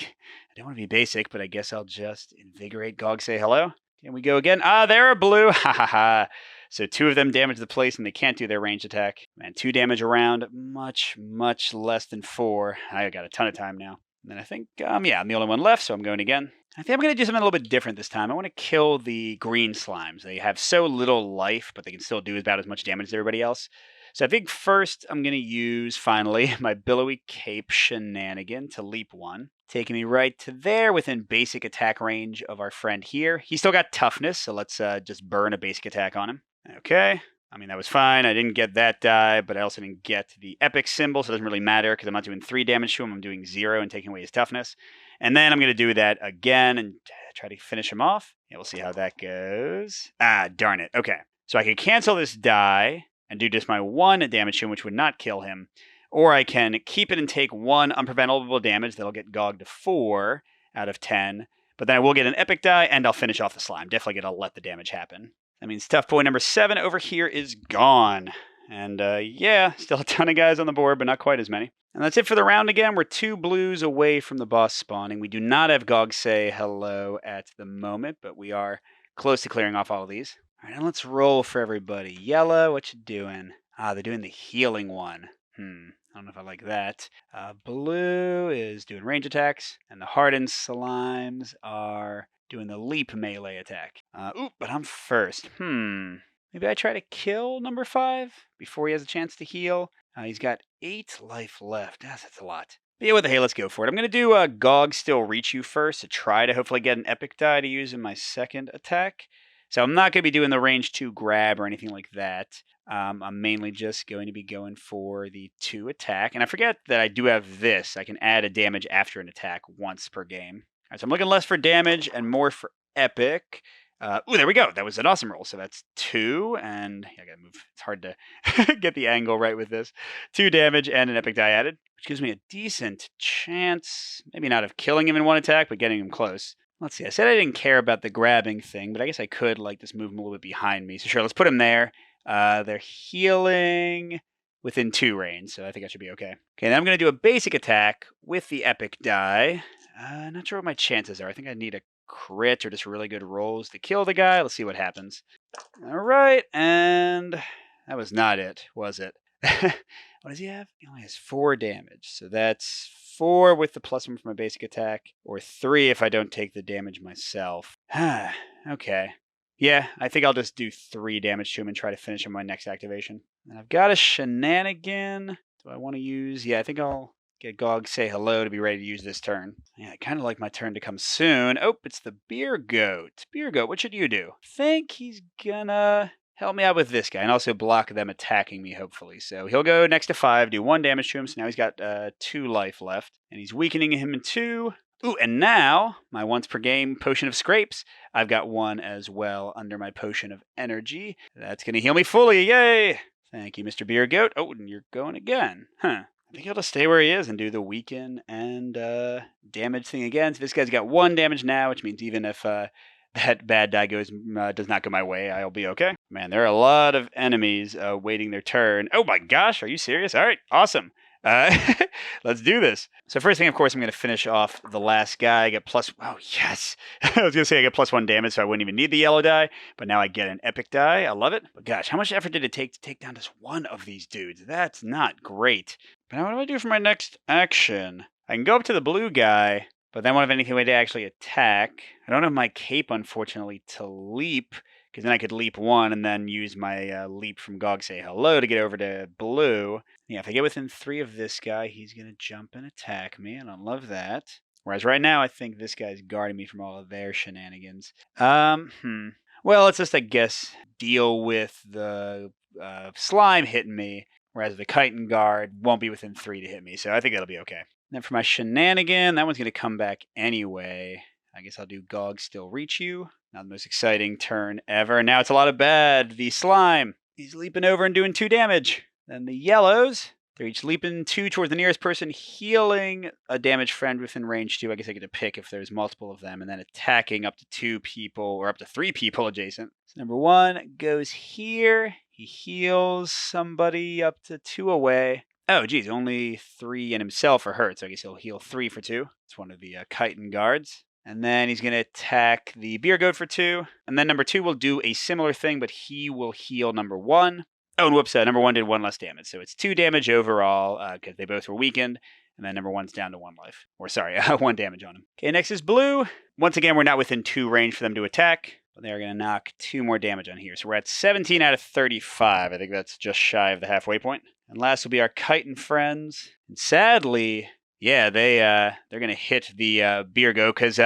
don't want to be basic, but I guess I'll just invigorate Gog, say hello. Can we go again? There are Blue. Ha ha ha. So 2 of them damage the place, and they can't do their ranged attack. And 2 damage around, much, much less than 4. I got a ton of time now. And then I think, I'm the only one left, so I'm going again. I think I'm going to do something a little bit different this time. I want to kill the green slimes. They have so little life, but they can still do about as much damage as everybody else. So I think first I'm going to use, finally, my Billowy Cape shenanigan to leap 1. Taking me right to there within basic attack range of our friend here. He's still got toughness, so let's just burn a basic attack on him. Okay. I mean, that was fine. I didn't get that die, but I also didn't get the epic symbol, so it doesn't really matter because I'm not doing 3 damage to him. I'm doing 0 and taking away his toughness. And then I'm going to do that again and try to finish him off. Yeah, we'll see how that goes. Darn it. Okay. So I can cancel this die and do just my 1 damage to him, which would not kill him. or I can keep it and take 1 unpreventable damage that'll get Gog to 4 out of 10, but then I will get an epic die, and I'll finish off the slime. Definitely going to let the damage happen. That means tough point number 7 over here is gone. And yeah, still a ton of guys on the board, but not quite as many. And that's it for the round again. We're 2 blues away from the boss spawning. We do not have Gog say hello at the moment, but we are close to clearing off all of these. All right, now let's roll for everybody. Yellow, what you doing? Ah, they're doing the healing one. I don't know if I like that. Blue is doing range attacks, and the hardened slimes are doing the leap melee attack. But I'm first. Maybe I try to kill number 5 before he has a chance to heal. He's got 8 life left. That's a lot. But yeah, what the hey, let's go for it. I'm going to do Gog Still Reach You first to try to hopefully get an epic die to use in my second attack. So I'm not going to be doing the range 2 grab or anything like that. I'm mainly just going to be going for the 2 attack. And I forget that I do have this. I can add a damage after an attack once per game. All right, so I'm looking less for damage and more for epic. There we go. That was an awesome roll. So that's 2, and I gotta move. It's hard to get the angle right with this. 2 damage and an epic die added, which gives me a decent chance, maybe not of killing him in 1 attack, but getting him close. Let's see. I said I didn't care about the grabbing thing, but I guess I could just move him a little bit behind me. So sure, let's put him there. They're healing within 2 range, so I think I should be okay. Okay, then I'm gonna do a basic attack with the epic die. Not sure what my chances are. I think I need a crit or just really good rolls to kill the guy. Let's see what happens. All right, and that was not it, was it? What does he have? He only has 4 damage, so that's 4 with the +1 for my basic attack, or 3 if I don't take the damage myself. Okay. Yeah, I think I'll just do 3 damage to him and try to finish him my next activation. And I've got a shenanigan. Do I want to use? Yeah, I think I'll get Gog say hello to be ready to use this turn. Yeah, I kind of like my turn to come soon. Oh, it's the Beer Goat. Beer Goat, what should you do? I think he's gonna help me out with this guy and also block them attacking me, hopefully. So he'll go next to 5, do 1 damage to him. So now he's got 2 life left, and he's weakening him in 2. Ooh, and now my once per game potion of scrapes. I've got 1 as well under my potion of energy. That's gonna heal me fully. Yay! Thank you, Mr. Beer Goat. Oh, and you're going again. I think he'll just stay where he is and do the weaken and damage thing again. So this guy's got 1 damage now, which means even if that bad die does not go my way, I'll be okay. Man, there are a lot of enemies waiting their turn. Oh my gosh, are you serious? All right, awesome. Let's do this. So first thing, of course, I'm going to finish off the last guy. I get oh yes. I was going to say I get +1 damage, so I wouldn't even need the yellow die, but now I get an epic die. I love it. But gosh, how much effort did it take to take down just 1 of these dudes? That's not great. But now what do I do for my next action? I can go up to the blue guy, but then I won't have anything way to actually attack. I don't have my cape, unfortunately, to leap, because then I could leap 1 and then use my leap from Gog Say Hello to get over to blue. Yeah, if I get within 3 of this guy, he's going to jump and attack me, and I love that. Whereas right now, I think this guy's guarding me from all of their shenanigans. Well, let's just, I guess, deal with the slime hitting me, whereas the chitin guard won't be within 3 to hit me, so I think that'll be okay. And then for my shenanigan, that one's going to come back anyway. I guess I'll do Gog Still Reach You. Not the most exciting turn ever. Now it's a lot of bad. The slime, he's leaping over and doing 2 damage. Then the yellows, they're each leaping 2 towards the nearest person, healing a damaged friend within range 2. I guess I get to pick if there's multiple of them, and then attacking up to 2 people or up to 3 people adjacent. So number 1 goes here. He heals somebody up to 2 away. Oh, geez, only 3 and himself are hurt, so I guess he'll heal 3 for 2. It's one of the chitin guards. And then he's going to attack the Beer Goat for 2. And then number 2 will do a similar thing, but he will heal number 1. Oh, and whoops, number 1 did 1 less damage. So it's 2 damage overall, because they both were weakened. And then number 1's down to 1 life. Or sorry, 1 damage on him. Okay, next is blue. Once again, we're not within 2 range for them to attack. But they're going to knock 2 more damage on here. So we're at 17 out of 35. I think that's just shy of the halfway point. And last will be our chitin friends. And sadly, yeah, they're going to hit the Beer Goat because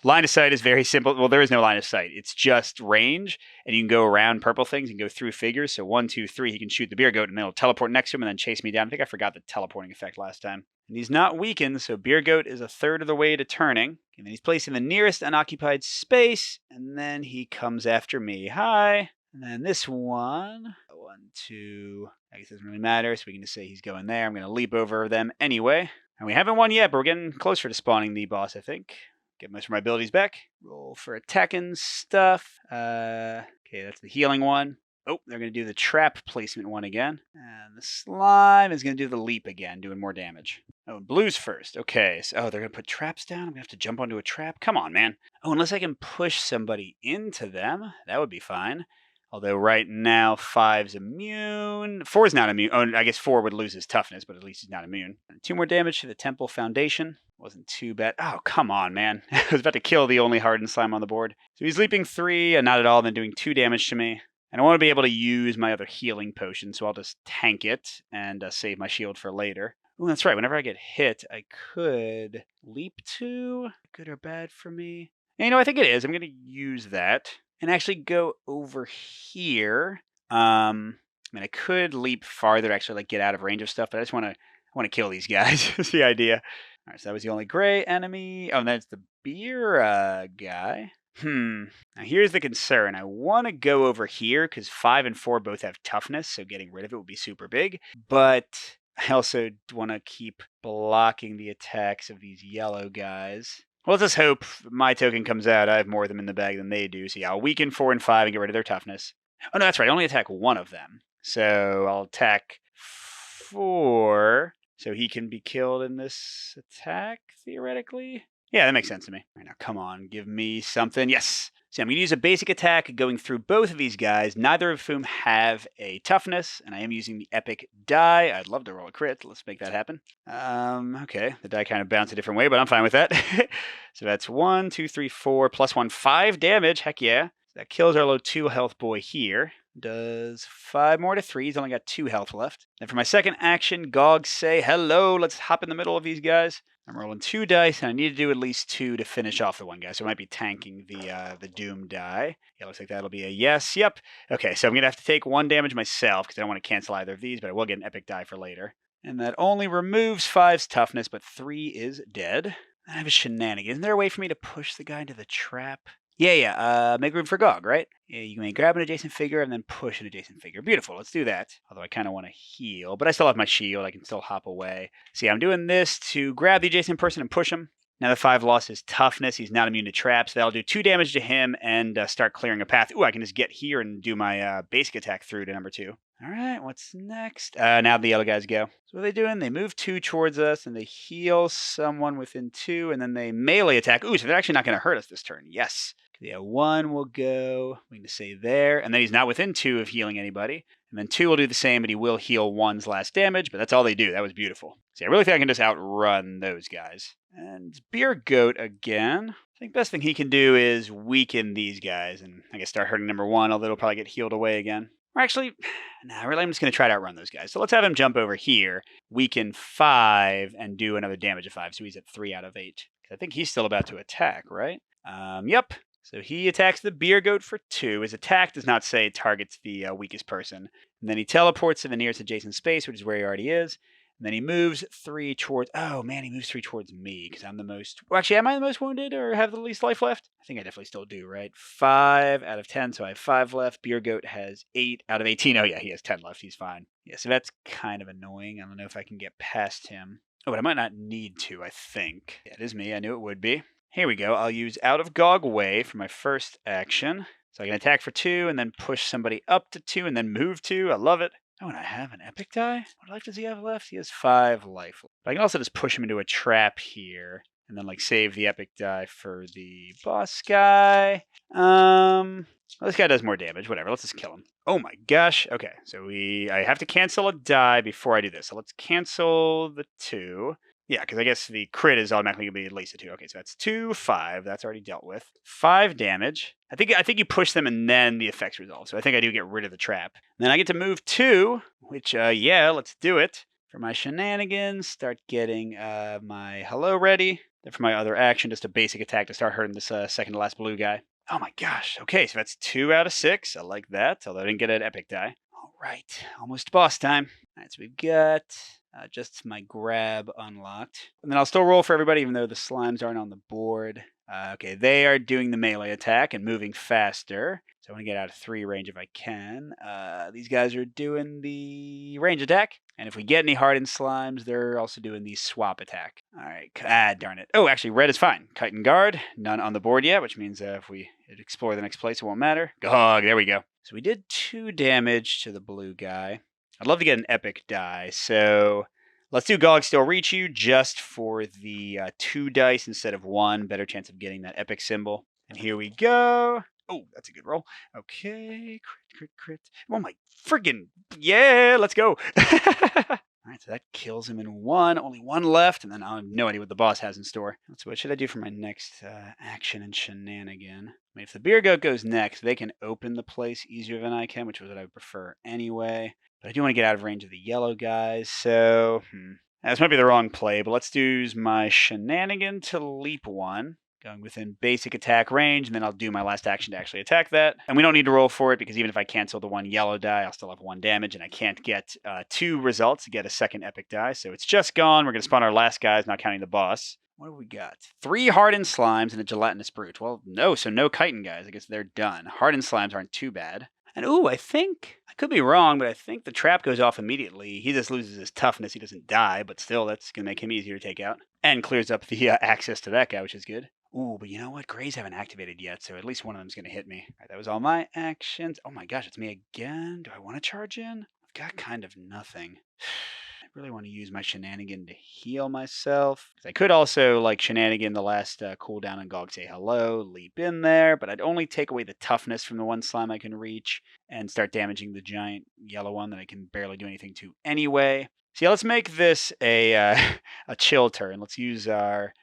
line of sight is very simple. Well, there is no line of sight. It's just range, and you can go around purple things and go through figures. So 1, 2, 3, he can shoot the Beer Goat, and then it'll teleport next to him and then chase me down. I think I forgot the teleporting effect last time. And he's not weakened, so Beer Goat is a third of the way to turning. And then he's placed in the nearest unoccupied space, and then he comes after me. Hi. And then this one 1, 2. I guess it doesn't really matter, so we can just say he's going there. I'm going to leap over them anyway. And we haven't won yet, but we're getting closer to spawning the boss, I think. Get most of my abilities back. Roll for attacking stuff. Okay, that's the healing one. Oh, they're going to do the trap placement one again. And the slime is going to do the leap again, doing more damage. Oh, blue's first. Okay, so they're going to put traps down. I'm going to have to jump onto a trap. Come on, man. Oh, unless I can push somebody into them, that would be fine. Although right now, 5's immune. 4's not immune. Oh, I guess 4 would lose his toughness, but at least he's not immune. 2 more damage to the Temple Foundation. Wasn't too bad. Oh, come on, man. I was about to kill the only hardened slime on the board. So he's leaping 3, and not at all, then doing 2 damage to me. And I want to be able to use my other healing potion, so I'll just tank it and save my shield for later. Oh, that's right. Whenever I get hit, I could leap 2. Good or bad for me? And, I think it is. I'm going to use that and actually go over here. I mean, I could leap farther to actually get out of range of stuff, but I just want to kill these guys. That's the idea. All right, so that was the only gray enemy. Oh, and that's the beer guy. Now here's the concern. I want to go over here because 5 and 4 both have toughness, so getting rid of it would be super big. But I also want to keep blocking the attacks of these yellow guys. Well, let's just hope my token comes out. I have more of them in the bag than they do. So yeah, I'll weaken 4 and 5 and get rid of their toughness. Oh, no, that's right. I only attack one of them. So I'll attack 4, so he can be killed in this attack, theoretically. Yeah, that makes sense to me. All right, now come on, give me something. Yes. So I'm going to use a basic attack going through both of these guys, neither of whom have a toughness, and I am using the epic die. I'd love to roll a crit. Let's make that happen. Okay, the die kind of bounced a different way, but I'm fine with that. So that's 1, 2, 3, 4, plus 1, 5 damage. Heck yeah. So that kills our low 2 health boy here. Does 5 more to 3. He's only got 2 health left. And for my second action, Gog say hello. Let's hop in the middle of these guys. I'm rolling 2 dice, and I need to do at least 2 to finish off the one guy. So I might be tanking the Doom die. Yeah, looks like that'll be a yes. Yep. Okay, so I'm going to have to take 1 damage myself because I don't want to cancel either of these, but I will get an epic die for later. And that only removes 5's toughness, but 3 is dead. I have a shenanigan. Isn't there a way for me to push the guy into the trap? Yeah. Make room for Gog, right? Yeah, you may grab an adjacent figure and then push an adjacent figure. Beautiful. Let's do that. Although I kind of want to heal, but I still have my shield. I can still hop away. See, I'm doing this to grab the adjacent person and push him. Now the 5 lost his toughness. He's not immune to traps. That'll do 2 damage to him and start clearing a path. Ooh, I can just get here and do my basic attack through to number 2. All right, what's next? Now the yellow guys go. So what are they doing? They move 2 towards us, and they heal someone within 2, and then they melee attack. Ooh, so they're actually not going to hurt us this turn. Yes. Yeah, 1 will go. We can just say there. And then he's not within 2 of healing anybody. And then 2 will do the same, but he will heal 1's last damage. But that's all they do. That was beautiful. See, I really think I can just outrun those guys. And Beer Goat again. I think best thing he can do is weaken these guys. And I guess start hurting number 1, although it'll probably get healed away again. Or actually, nah, really, I'm just going to try to outrun those guys. So let's have him jump over here, weaken 5, and do another damage of 5. So he's at 3 out of 8. I think he's still about to attack, right? Yep. So he attacks the Beer Goat for 2. His attack does not say it targets the weakest person. And then he teleports to the nearest adjacent space, which is where he already is. And then he moves 3 towards... Oh, man, he moves 3 towards me because I'm the most... Well, actually, am I the most wounded or have the least life left? I think I definitely still do, right? 5 out of 10, so I have 5 left. Beer Goat has 8 out of 18. Oh, yeah, he has 10 left. He's fine. Yeah, so that's kind of annoying. I don't know if I can get past him. Oh, but I might not need to, I think. Yeah, it is me. I knew it would be. Here we go. I'll use Out of Gog Way for my first action. So I can attack for 2 and then push somebody up to 2 and then move 2. I love it. Oh, and I have an epic die? What life does he have left? He has 5 life. But I can also just push him into a trap here and then save the epic die for the boss guy. Well, this guy does more damage. Whatever. Let's just kill him. Oh my gosh. Okay. So I have to cancel a die before I do this. So let's cancel the 2. Yeah, because I guess the crit is automatically going to be at least a 2. Okay, so that's 2, 5. That's already dealt with. 5 damage. I think you push them and then the effects resolve. So I think I do get rid of the trap. And then I get to move 2, which, yeah, let's do it. For my shenanigans, start getting my hello ready. Then for my other action, just a basic attack to start hurting this second to last blue guy. Oh my gosh. Okay, so that's 2 out of 6. I like that, although I didn't get an epic die. All right, almost boss time. All right, so we've got... just my grab unlocked. And then I'll still roll for everybody, even though the slimes aren't on the board. Okay, they are doing the melee attack and moving faster. So I want to get out of 3 range if I can. These guys are doing the range attack. And if we get any hardened slimes, they're also doing the swap attack. All right. Darn it. Oh, actually, red is fine. Kite and guard. None on the board yet, which means if we explore the next place, it won't matter. Gog. There we go. So we did 2 damage to the blue guy. I'd love to get an epic die. So let's do Gog Still Reach You just for the 2 dice instead of 1. Better chance of getting that epic symbol. And here we go. Oh, that's a good roll. Okay, crit. Oh my friggin' yeah, let's go. All right, so that kills him in 1. Only 1 left, and then I have no idea what the boss has in store. So what should I do for my next action and shenanigan? I mean, if the beer goat goes next, they can open the place easier than I can, which is what I would prefer anyway. But I do want to get out of range of the yellow guys, so this might be the wrong play, but let's use my shenanigan to leap 1. Going within basic attack range, and then I'll do my last action to actually attack that. And we don't need to roll for it, because even if I cancel the 1 yellow die, I'll still have 1 damage, and I can't get 2 results to get a second epic die. So it's just gone. We're going to spawn our last guys, not counting the boss. What have we got? 3 hardened slimes and a gelatinous brute. Well, no, so no chitin guys. I guess they're done. Hardened slimes aren't too bad. And ooh, I think, I could be wrong, but I think the trap goes off immediately. He just loses his toughness. He doesn't die, but still, that's going to make him easier to take out. And clears up the access to that guy, which is good. Ooh, but you know what? Grays haven't activated yet, so at least one of them's going to hit me. All right, that was all my actions. Oh my gosh, it's me again. Do I want to charge in? I've got kind of nothing. I really want to use my shenanigan to heal myself. I could also, like, shenanigan the last cooldown on Gog Say Hello, leap in there, but I'd only take away the toughness from the 1 slime I can reach and start damaging the giant yellow one that I can barely do anything to anyway. So yeah, let's make this a chill turn. Let's use our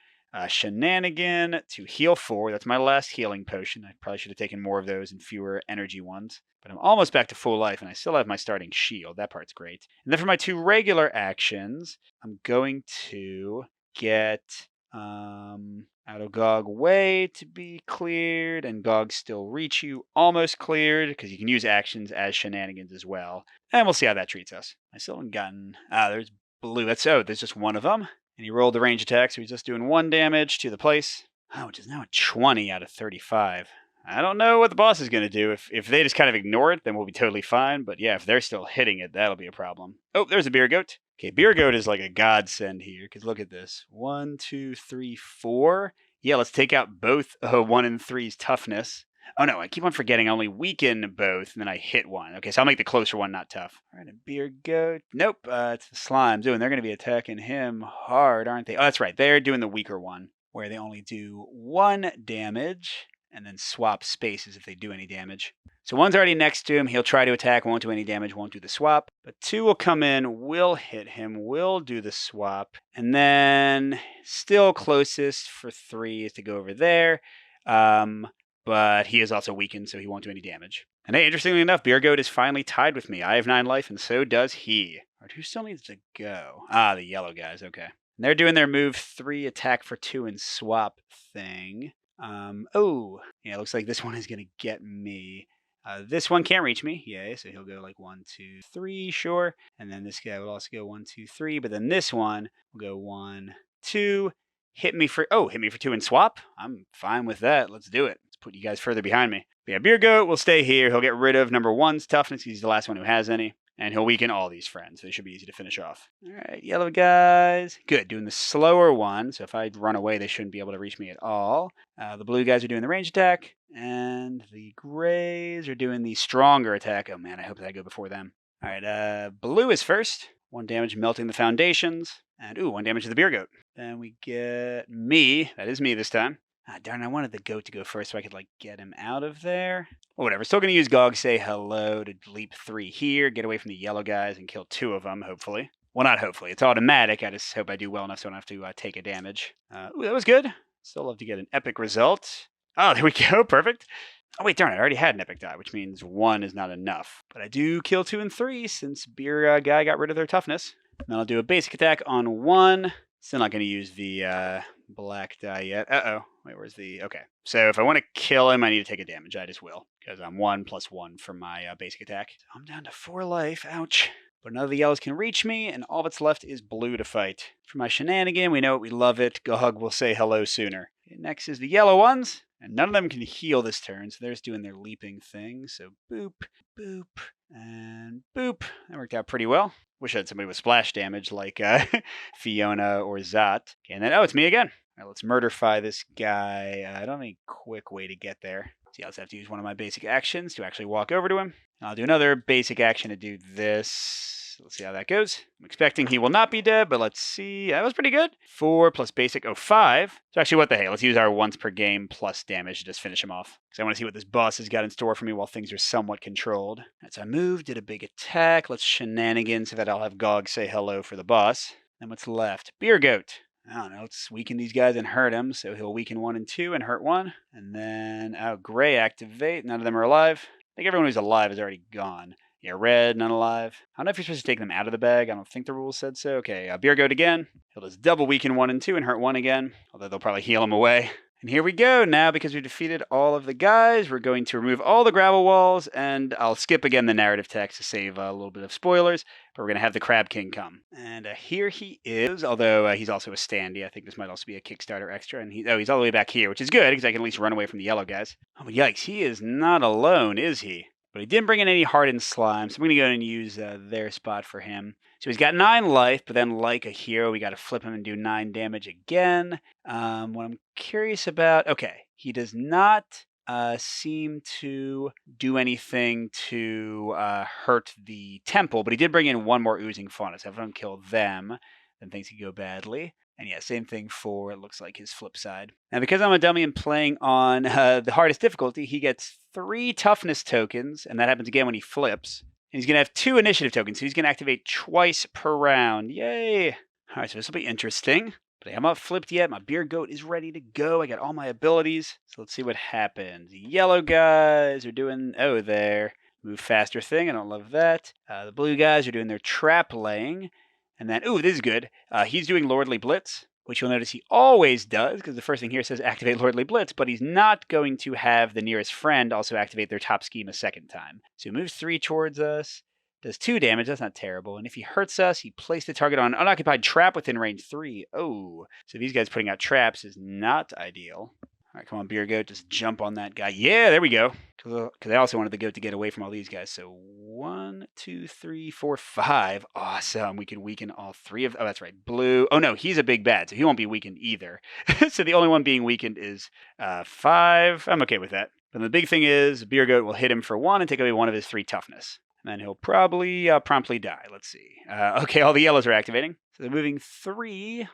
shenanigan to heal 4. That's my last healing potion. I probably should have taken more of those and fewer energy ones. But I'm almost back to full life, and I still have my starting shield. That part's great. And then for my 2 regular actions, I'm going to get out of Gog Way to be cleared, and Gog Still Reach You almost cleared, because you can use actions as shenanigans as well. And we'll see how that treats us. I still haven't gotten... there's blue. There's just one of them. And he rolled the range attack, so he's just doing 1 damage to the place. Which is now a 20 out of 35. I don't know what the boss is going to do. If they just kind of ignore it, then we'll be totally fine. But yeah, if they're still hitting it, that'll be a problem. Oh, there's a beer goat. Okay, beer goat is like a godsend here, because look at this. 1, 2, 3, 4. Yeah, let's take out both 1 and 3's toughness. Oh no, I keep on forgetting I only weaken both, and then I hit 1. Okay, so I'll make the closer one not tough. All right, a beer goat. Nope, it's the slimes. Oh, and they're going to be attacking him hard, aren't they? Oh, that's right. They're doing the weaker one, where they only do 1 damage, and then swap spaces if they do any damage. So 1's already next to him. He'll try to attack, won't do any damage, won't do the swap. But 2 will come in, will hit him, will do the swap. And then still closest for 3 is to go over there. But he is also weakened, so he won't do any damage. And hey, interestingly enough, Beer Goat is finally tied with me. I have 9 life, and so does he. All right, who still needs to go? The yellow guys, okay. And they're doing their move 3, attack for 2, and swap thing. Yeah, it looks like this one is going to get me. This one can't reach me, yay, so he'll go like 1, 2, 3, sure. And then this guy will also go 1, 2, 3, but then this one will go 1, 2, hit me for 2 and swap. I'm fine with that. Let's do it. Let's put you guys further behind me. But yeah, Beer Goat will stay here. He'll get rid of number 1's toughness. He's the last one who has any. And he'll weaken all these friends. They should be easy to finish off. All right, yellow guys. Good, doing the slower one. So if I run away, they shouldn't be able to reach me at all. The blue guys are doing the range attack. And the grays are doing the stronger attack. Oh man, I hope that I go before them. All right, blue is first. 1 damage melting the foundations. And 1 damage to the Beer Goat. Then we get me. That is me this time. Darn, I wanted the goat to go first so I could, get him out of there. Well, whatever. Still going to use Gog Say Hello to leap 3 here, get away from the yellow guys, and kill 2 of them, hopefully. Well, not hopefully. It's automatic. I just hope I do well enough so I don't have to take a damage. That was good. Still love to get an epic result. Oh, there we go. Perfect. Oh, wait, darn it. I already had an epic die, which means 1 is not enough. But I do kill 2 and 3 since Beer Guy got rid of their toughness. And then I'll do a basic attack on 1. Still not going to use the black die yet. Uh-oh. Wait, where's the... Okay. So if I want to kill him, I need to take a damage. I just will. Because I'm 1 + 1 for my basic attack. So I'm down to 4 life. Ouch. But none of the yellows can reach me, and all that's left is blue to fight. For my shenanigan, we know it, we love it. Gog will say hello sooner. Okay, next is the yellow ones. And none of them can heal this turn, so they're just doing their leaping thing. So boop, boop, and boop. That worked out pretty well. Wish I had somebody with splash damage like Fiona or Zot. Okay, and then, oh, it's me again. All right, let's murderfy this guy. I don't have any quick way to get there. See, I'll just have to use one of my basic actions to actually walk over to him. I'll do another basic action to do this. Let's see how that goes. I'm expecting he will not be dead, but let's see. That was pretty good. 4 plus basic, 5. So actually, what the hey? Let's use our once per game plus damage to just finish him off. Because I want to see what this boss has got in store for me while things are somewhat controlled. Right, so I moved, did a big attack. Let's shenanigans so that I'll have Gog say hello for the boss. Then what's left? Beer Goat. I don't know, let's weaken these guys and hurt him. So he'll weaken 1 and 2 and hurt 1. And then, Gray activate. None of them are alive. I think everyone who's alive is already gone. Yeah, red, none alive. I don't know if you're supposed to take them out of the bag. I don't think the rules said so. Okay, Beer Goat again. He'll just double weaken 1 and 2 and hurt 1 again. Although they'll probably heal him away. And here we go. Now, because we defeated all of the guys, we're going to remove all the gravel walls. And I'll skip again the narrative text to save a little bit of spoilers. But we're going to have the Crab King come. And here he is, although he's also a standee. I think this might also be a Kickstarter extra. And he's all the way back here, which is good because I can at least run away from the yellow guys. Oh, but yikes, he is not alone, is he? But he didn't bring in any hardened slime, so I'm going to go and use their spot for him. So he's got 9 life, but then like a hero, we got to flip him and do 9 damage again. What I'm curious about, okay, he does not seem to do anything to hurt the temple, but he did bring in 1 more oozing fauna, so if I don't kill them, then things could go badly. And yeah, same thing for, it looks like, his flip side. Now, because I'm a dummy and playing on the hardest difficulty, he gets 3 toughness tokens, and that happens again when he flips. And he's going to have 2 initiative tokens, so he's going to activate twice per round. Yay! All right, so this will be interesting. But I'm not flipped yet. My Beer Goat is ready to go. I got all my abilities. So let's see what happens. The yellow guys are doing, there. Move faster thing. I don't love that. The blue guys are doing their trap laying. And then, this is good. He's doing Lordly Blitz, which you'll notice he always does, because the first thing here says activate Lordly Blitz, but he's not going to have the nearest friend also activate their top scheme a second time. So he moves 3 towards us, does 2 damage, that's not terrible, and if he hurts us, he placed the target on an unoccupied trap within range 3. Oh, so these guys putting out traps is not ideal. All right, come on, Beer Goat, just jump on that guy. Yeah, there we go. Because I also wanted the goat to get away from all these guys. So 1, 2, 3, 4, 5. Awesome. We can weaken all 3 of them. Oh, that's right. Blue. Oh, no, he's a big bad, so he won't be weakened either. So the only one being weakened is 5. I'm okay with that. But the big thing is Beer Goat will hit him for 1 and take away 1 of his 3 toughness. And then he'll probably promptly die. Let's see. Okay, all the yellows are activating. So they're moving 3.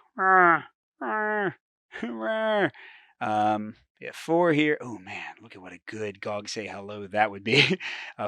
Yeah, 4 here. Oh man, look at what a good Gog say hello that would be.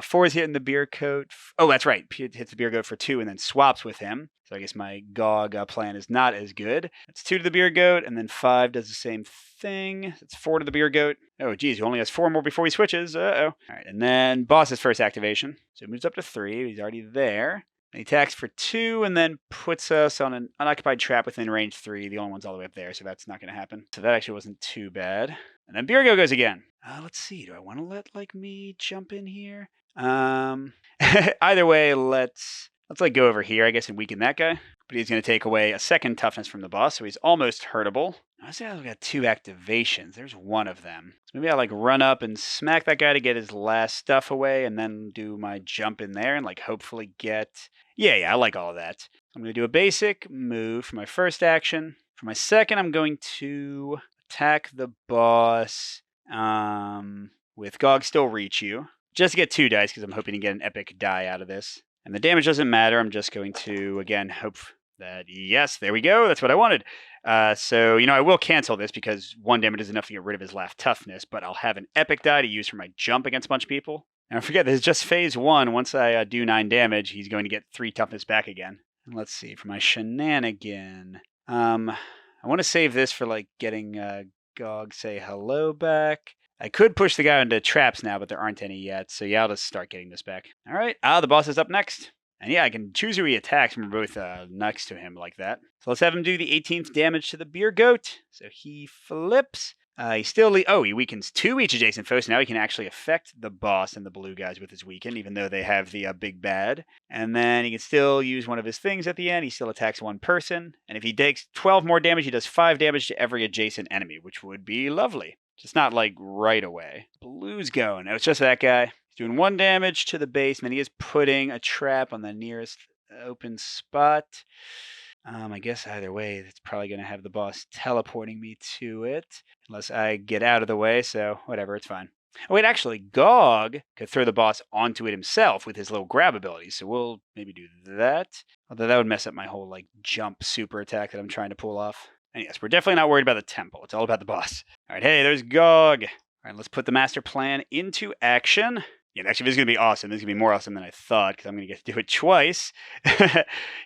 4 is hitting the Beer Goat. Oh, that's right. Hits the Beer Goat for 2 and then swaps with him. So I guess my Gog plan is not as good. That's 2 to the Beer Goat, and then 5 does the same thing. That's 4 to the Beer Goat. Oh geez, he only has 4 more before he switches. All right, and then boss's first activation. So he moves up to 3. He's already there. And he attacks for 2 and then puts us on an unoccupied trap within range 3. The only one's all the way up there, so that's not going to happen. So that actually wasn't too bad. And then Beer Goat goes again. Let's see. Do I want to let me jump in here? Either way, let's go over here, I guess, and weaken that guy. But he's going to take away a second toughness from the boss, so he's almost hurtable. I say I've got 2 activations. There's 1 of them. So maybe I'll run up and smack that guy to get his last stuff away, and then do my jump in there and hopefully get. Yeah, I like all of that. I'm going to do a basic move for my first action. For my second, I'm going to attack the boss with Gog Still Reach You. Just to get 2 dice, because I'm hoping to get an epic die out of this. And the damage doesn't matter. I'm just going to, again, hope that, yes, there we go. That's what I wanted. So, I will cancel this because 1 damage is enough to get rid of his last toughness, but I'll have an epic die to use for my jump against a bunch of people. And forget, this is just phase 1. Once I do 9 damage, he's going to get 3 toughness back again. And let's see, for my shenanigan. I want to save this for getting Gog say hello back. I could push the guy into traps now, but there aren't any yet. So yeah, I'll just start getting this back. All right, the boss is up next. And yeah, I can choose who he attacks when we're both next to him like that. So let's have him do the 18th damage to the Beer Goat. So he flips. He still he weakens 2 each adjacent foes. So now he can actually affect the boss and the blue guys with his weaken, even though they have the big bad. And then he can still use one of his things at the end. He still attacks 1 person. And if he takes 12 more damage, he does 5 damage to every adjacent enemy, which would be lovely. Just not like right away. Blue's going. No, it's just that guy. He's doing 1 damage to the base, and then he is putting a trap on the nearest open spot. I guess either way, it's probably going to have the boss teleporting me to it, unless I get out of the way, so whatever, it's fine. Oh, wait, actually, Gog could throw the boss onto it himself with his little grab ability, so we'll maybe do that. Although that would mess up my whole, like, jump super attack that I'm trying to pull off. And yes, we're definitely not worried about the temple. It's all about the boss. All right, hey, there's Gog. All right, let's put the master plan into action. Yeah, actually, this is going to be awesome. This is going to be more awesome than I thought, because I'm going to get to do it twice.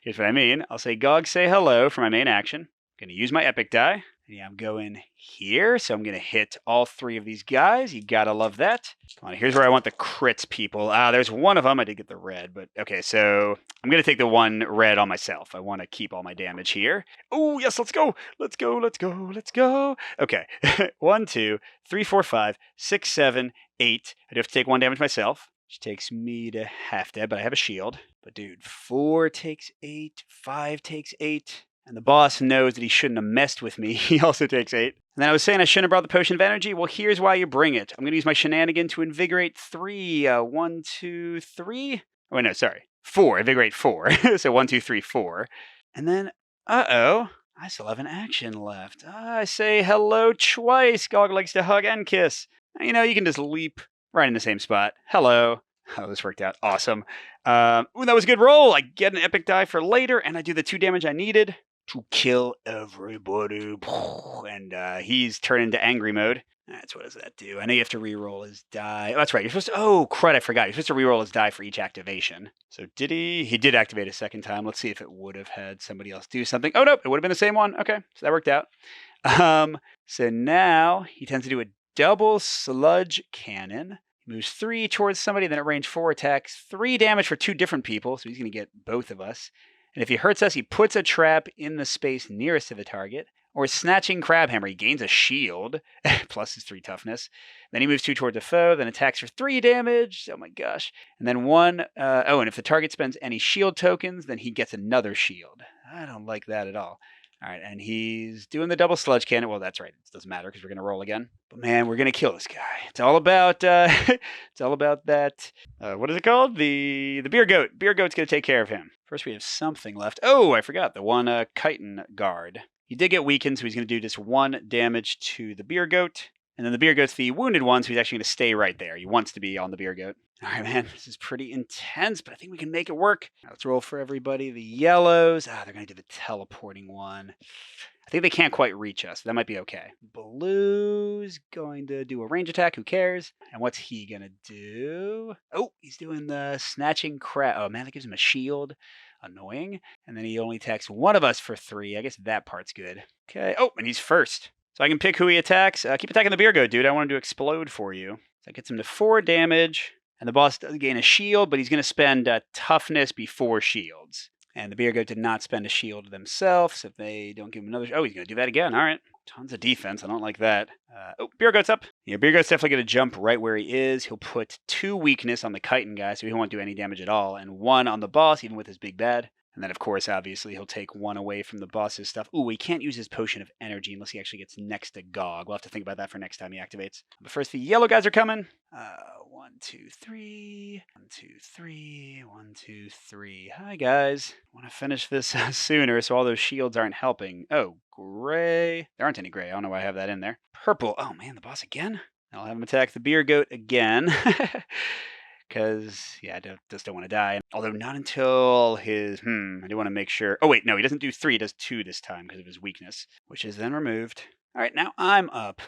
Here's what I mean. I'll say, Gog, say hello for my main action. I'm going to use my epic die. Yeah, I'm going here, so I'm going to hit all 3 of these guys. You got to love that. Come on, here's where I want the crits, people. There's one of them. I did get the red, but okay, so I'm going to take the 1 red on myself. I want to keep all my damage here. Oh, yes, let's go. Let's go, let's go, let's go. Okay, 1, 2, 3, 4, 5, 6, 7, 8. I do have to take 1 damage myself, which takes me to half dead, but I have a shield. But dude, 4 takes 8, 5 takes 8. And the boss knows that he shouldn't have messed with me. He also takes 8. And then I was saying I shouldn't have brought the Potion of Energy. Well, here's why you bring it. I'm going to use my shenanigan to invigorate 3. 1, 2, 3. Oh, wait, no, sorry. 4. Invigorate 4. So 1, 2, 3, 4. And then, uh-oh, I still have an action left. I say hello twice. Gog likes to hug and kiss. You know, you can just leap right in the same spot. Hello. Oh, this worked out. Awesome. Ooh, that was a good roll. I get an epic die for later, and I do the 2 damage I needed to kill everybody. And he's turned into angry mode. That's what does that do? I know you have to re-roll his die. Oh, that's right. You're supposed to. Oh, crud! I forgot. You're supposed to re-roll his die for each activation. So did he? He did activate a second time. Let's see if it would have had somebody else do something. Oh, nope. It would have been the same one. Okay, so that worked out. So now he tends to do a double sludge cannon. He moves 3 towards somebody, then at range 4 attacks. 3 damage for 2 different people, so he's going to get both of us. And if he hurts us, he puts a trap in the space nearest to the target. Or Snatching Crabhammer, he gains a shield, plus his 3 toughness. Then he moves 2 towards a foe, then attacks for 3 damage. Oh my gosh. And then 1, and if the target spends any shield tokens, then he gets another shield. I don't like that at all. All right, and he's doing the double sludge cannon. Well, that's right. It doesn't matter because we're going to roll again. But man, we're going to kill this guy. It's all about it's all about that. What is it called? The beer goat. Beer goat's going to take care of him. First, we have something left. Oh, I forgot the one chitin guard. He did get weakened, so he's going to do just 1 damage to the beer goat. And then the beer goat's the wounded one, so he's actually going to stay right there. He wants to be on the beer goat. All right, man, this is pretty intense, but I think we can make it work. Let's roll for everybody. The yellows. They're going to do the teleporting one. I think they can't quite reach us. That might be okay. Blue's going to do a range attack. Who cares? And what's he going to do? Oh, he's doing the snatching crab. Oh, man, that gives him a shield. Annoying. And then he only attacks one of us for 3. I guess that part's good. Okay. Oh, and he's first. So I can pick who he attacks. Keep attacking the beer goat, dude. I want him to explode for you. So that gets him to 4 damage. And the boss does gain a shield, but he's going to spend toughness before shields. And the beer goat did not spend a shield themselves. So if they don't give him another... Oh, he's going to do that again. All right. Tons of defense. I don't like that. Beer goat's up. Yeah, beer goat's definitely going to jump right where he is. He'll put 2 weakness on the chitin guy, so he won't do any damage at all. And 1 on the boss, even with his big bad. And then, of course, obviously, he'll take 1 away from the boss's stuff. Ooh, he can't use his potion of energy unless he actually gets next to Gog. We'll have to think about that for next time he activates. But first, the yellow guys are coming. 1, 2, 3. 1, 2, 3. 1, 2, 3. Hi, guys. I want to finish this sooner so all those shields aren't helping. Oh, gray. There aren't any gray. I don't know why I have that in there. Purple. Oh, man, the boss again? I'll have him attack the beer goat again. Because, yeah, I just don't want to die. Although not until his, I do want to make sure. Oh, wait, no, he doesn't do 3. He does 2 this time because of his weakness, which is then removed. All right, now I'm up.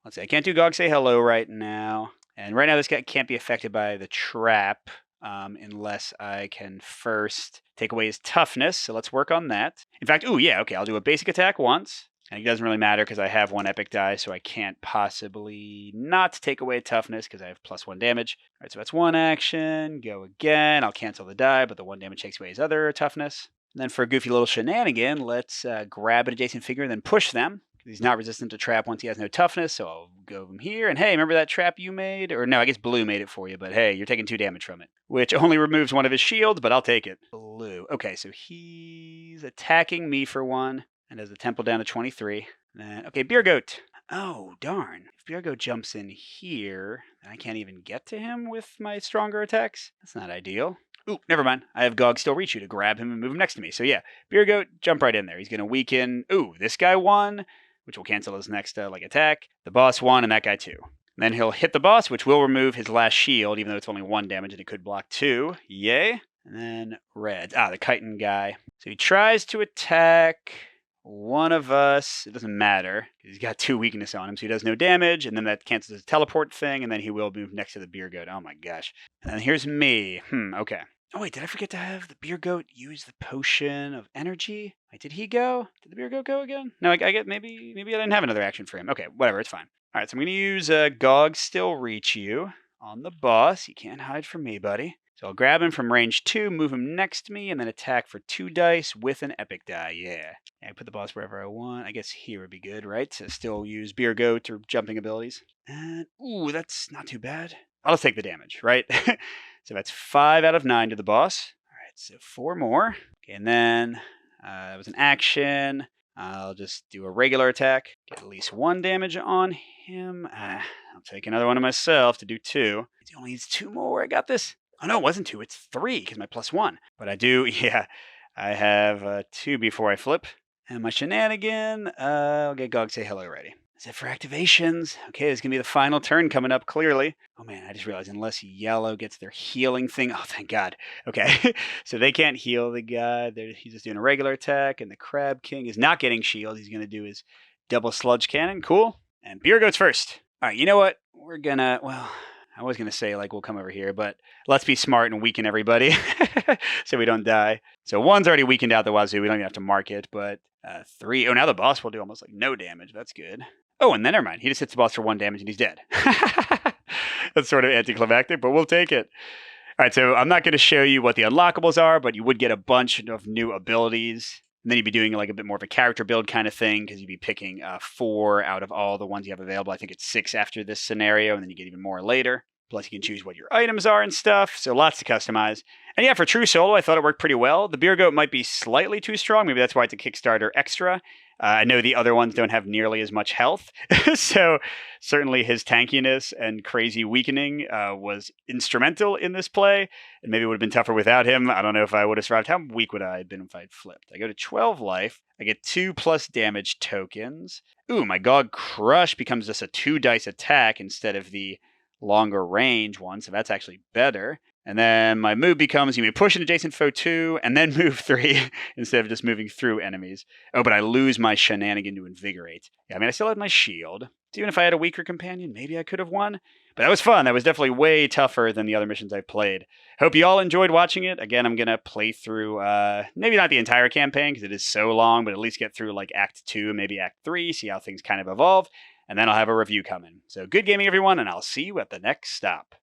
Let's see. I can't do Gog Say Hello right now. And right now this guy can't be affected by the trap unless I can first take away his toughness. So let's work on that. In fact, ooh, yeah, okay, I'll do a basic attack once. And it doesn't really matter because I have 1 epic die, so I can't possibly not take away toughness because I have +1 damage. All right, so that's 1 action. Go again. I'll cancel the die, but the 1 damage takes away his other toughness. And then for a goofy little shenanigan, let's grab an adjacent figure and then push them. He's not resistant to trap once he has no toughness, so I'll go from here. And hey, remember that trap you made? Or no, I guess Blue made it for you, but hey, you're taking 2 damage from it. Which only removes 1 of his shields, but I'll take it. Blue. Okay, so he's attacking me for 1. And does the temple down to 23. Then, okay, beer goat. Oh, darn. If Bjergo jumps in here, then I can't even get to him with my stronger attacks. That's not ideal. Ooh, never mind. I have Gog still reach you to grab him and move him next to me. So yeah, Bjergo, jump right in there. He's going to weaken. Ooh, this guy won, which will cancel his next attack. The boss won, and that guy too. And then he'll hit the boss, which will remove his last shield, even though it's only 1 damage and it could block 2. Yay. And then red. The chitin guy. So he tries to attack one of us. It doesn't matter. He's got 2 weakness on him, so he does no damage, and then that cancels his teleport thing, and then he will move next to the beer goat. Oh my gosh. And then here's me. Okay. Oh wait, did I forget to have the beer goat use the potion of energy? Wait, did he go? Did the beer goat go again? No, I get maybe I didn't have another action for him. Okay, whatever, it's fine. All right, so I'm going to use Gog Still Reach You on the boss. You can't hide from me, buddy. So I'll grab him from range 2, move him next to me, and then attack for 2 dice with an epic die. Yeah. I put the boss wherever I want. I guess here would be good, right? To still use Beer Goat or jumping abilities. And, ooh, that's not too bad. I'll just take the damage, right? So that's 5 out of 9 to the boss. All right, so 4 more. Okay, and then that was an action. I'll just do a regular attack. Get at least 1 damage on him. I'll take another one of myself to do 2. He only needs 2 more. I got this. Oh, no, it wasn't 2. It's 3 because my +1. But I do, yeah. I have 2 before I flip. And my shenanigan, I'll get Gog say hello ready. That's it for activations. Okay, this is going to be the final turn coming up, clearly. Oh, man, I just realized unless yellow gets their healing thing. Oh, thank God. Okay, so they can't heal the guy. He's just doing a regular attack, and the Crab King is not getting shield. He's going to do his double sludge cannon. Cool. And Beer Goat's first. All right, you know what? We're going to, well, I was going to say, we'll come over here, but let's be smart and weaken everybody so we don't die. So 1's already weakened out the wazoo. We don't even have to mark it, but 3. Oh, now the boss will do almost no damage. That's good. Oh, and then never mind. He just hits the boss for 1 damage and he's dead. That's sort of anticlimactic, but we'll take it. All right, so I'm not going to show you what the unlockables are, but you would get a bunch of new abilities. And then you'd be doing a bit more of a character build kind of thing because you'd be picking 4 out of all the ones you have available. I think it's 6 after this scenario, and then you get even more later. Plus, you can choose what your items are and stuff, so lots to customize. And yeah, for true solo, I thought it worked pretty well. The Beer Goat might be slightly too strong. Maybe that's why it's a Kickstarter extra. I know the other ones don't have nearly as much health, so certainly his tankiness and crazy weakening was instrumental in this play, and maybe it would have been tougher without him. I don't know if I would have survived. How weak would I have been if I had flipped? I go to 12 life. I get 2 plus damage tokens. Ooh, my Gog Crush becomes just a 2 dice attack instead of the longer range one, so that's actually better. And then my move becomes you may push an adjacent foe 2 and then move 3 instead of just moving through enemies. Oh, but I lose my shenanigan to invigorate. Yeah, I mean, I still had my shield. So even if I had a weaker companion, maybe I could have won. But that was fun. That was definitely way tougher than the other missions I've played. Hope you all enjoyed watching it. Again, I'm going to play through, maybe not the entire campaign because it is so long, but at least get through Act 2, maybe Act 3, see how things kind of evolve. And then I'll have a review coming. So good gaming, everyone, and I'll see you at the next stop.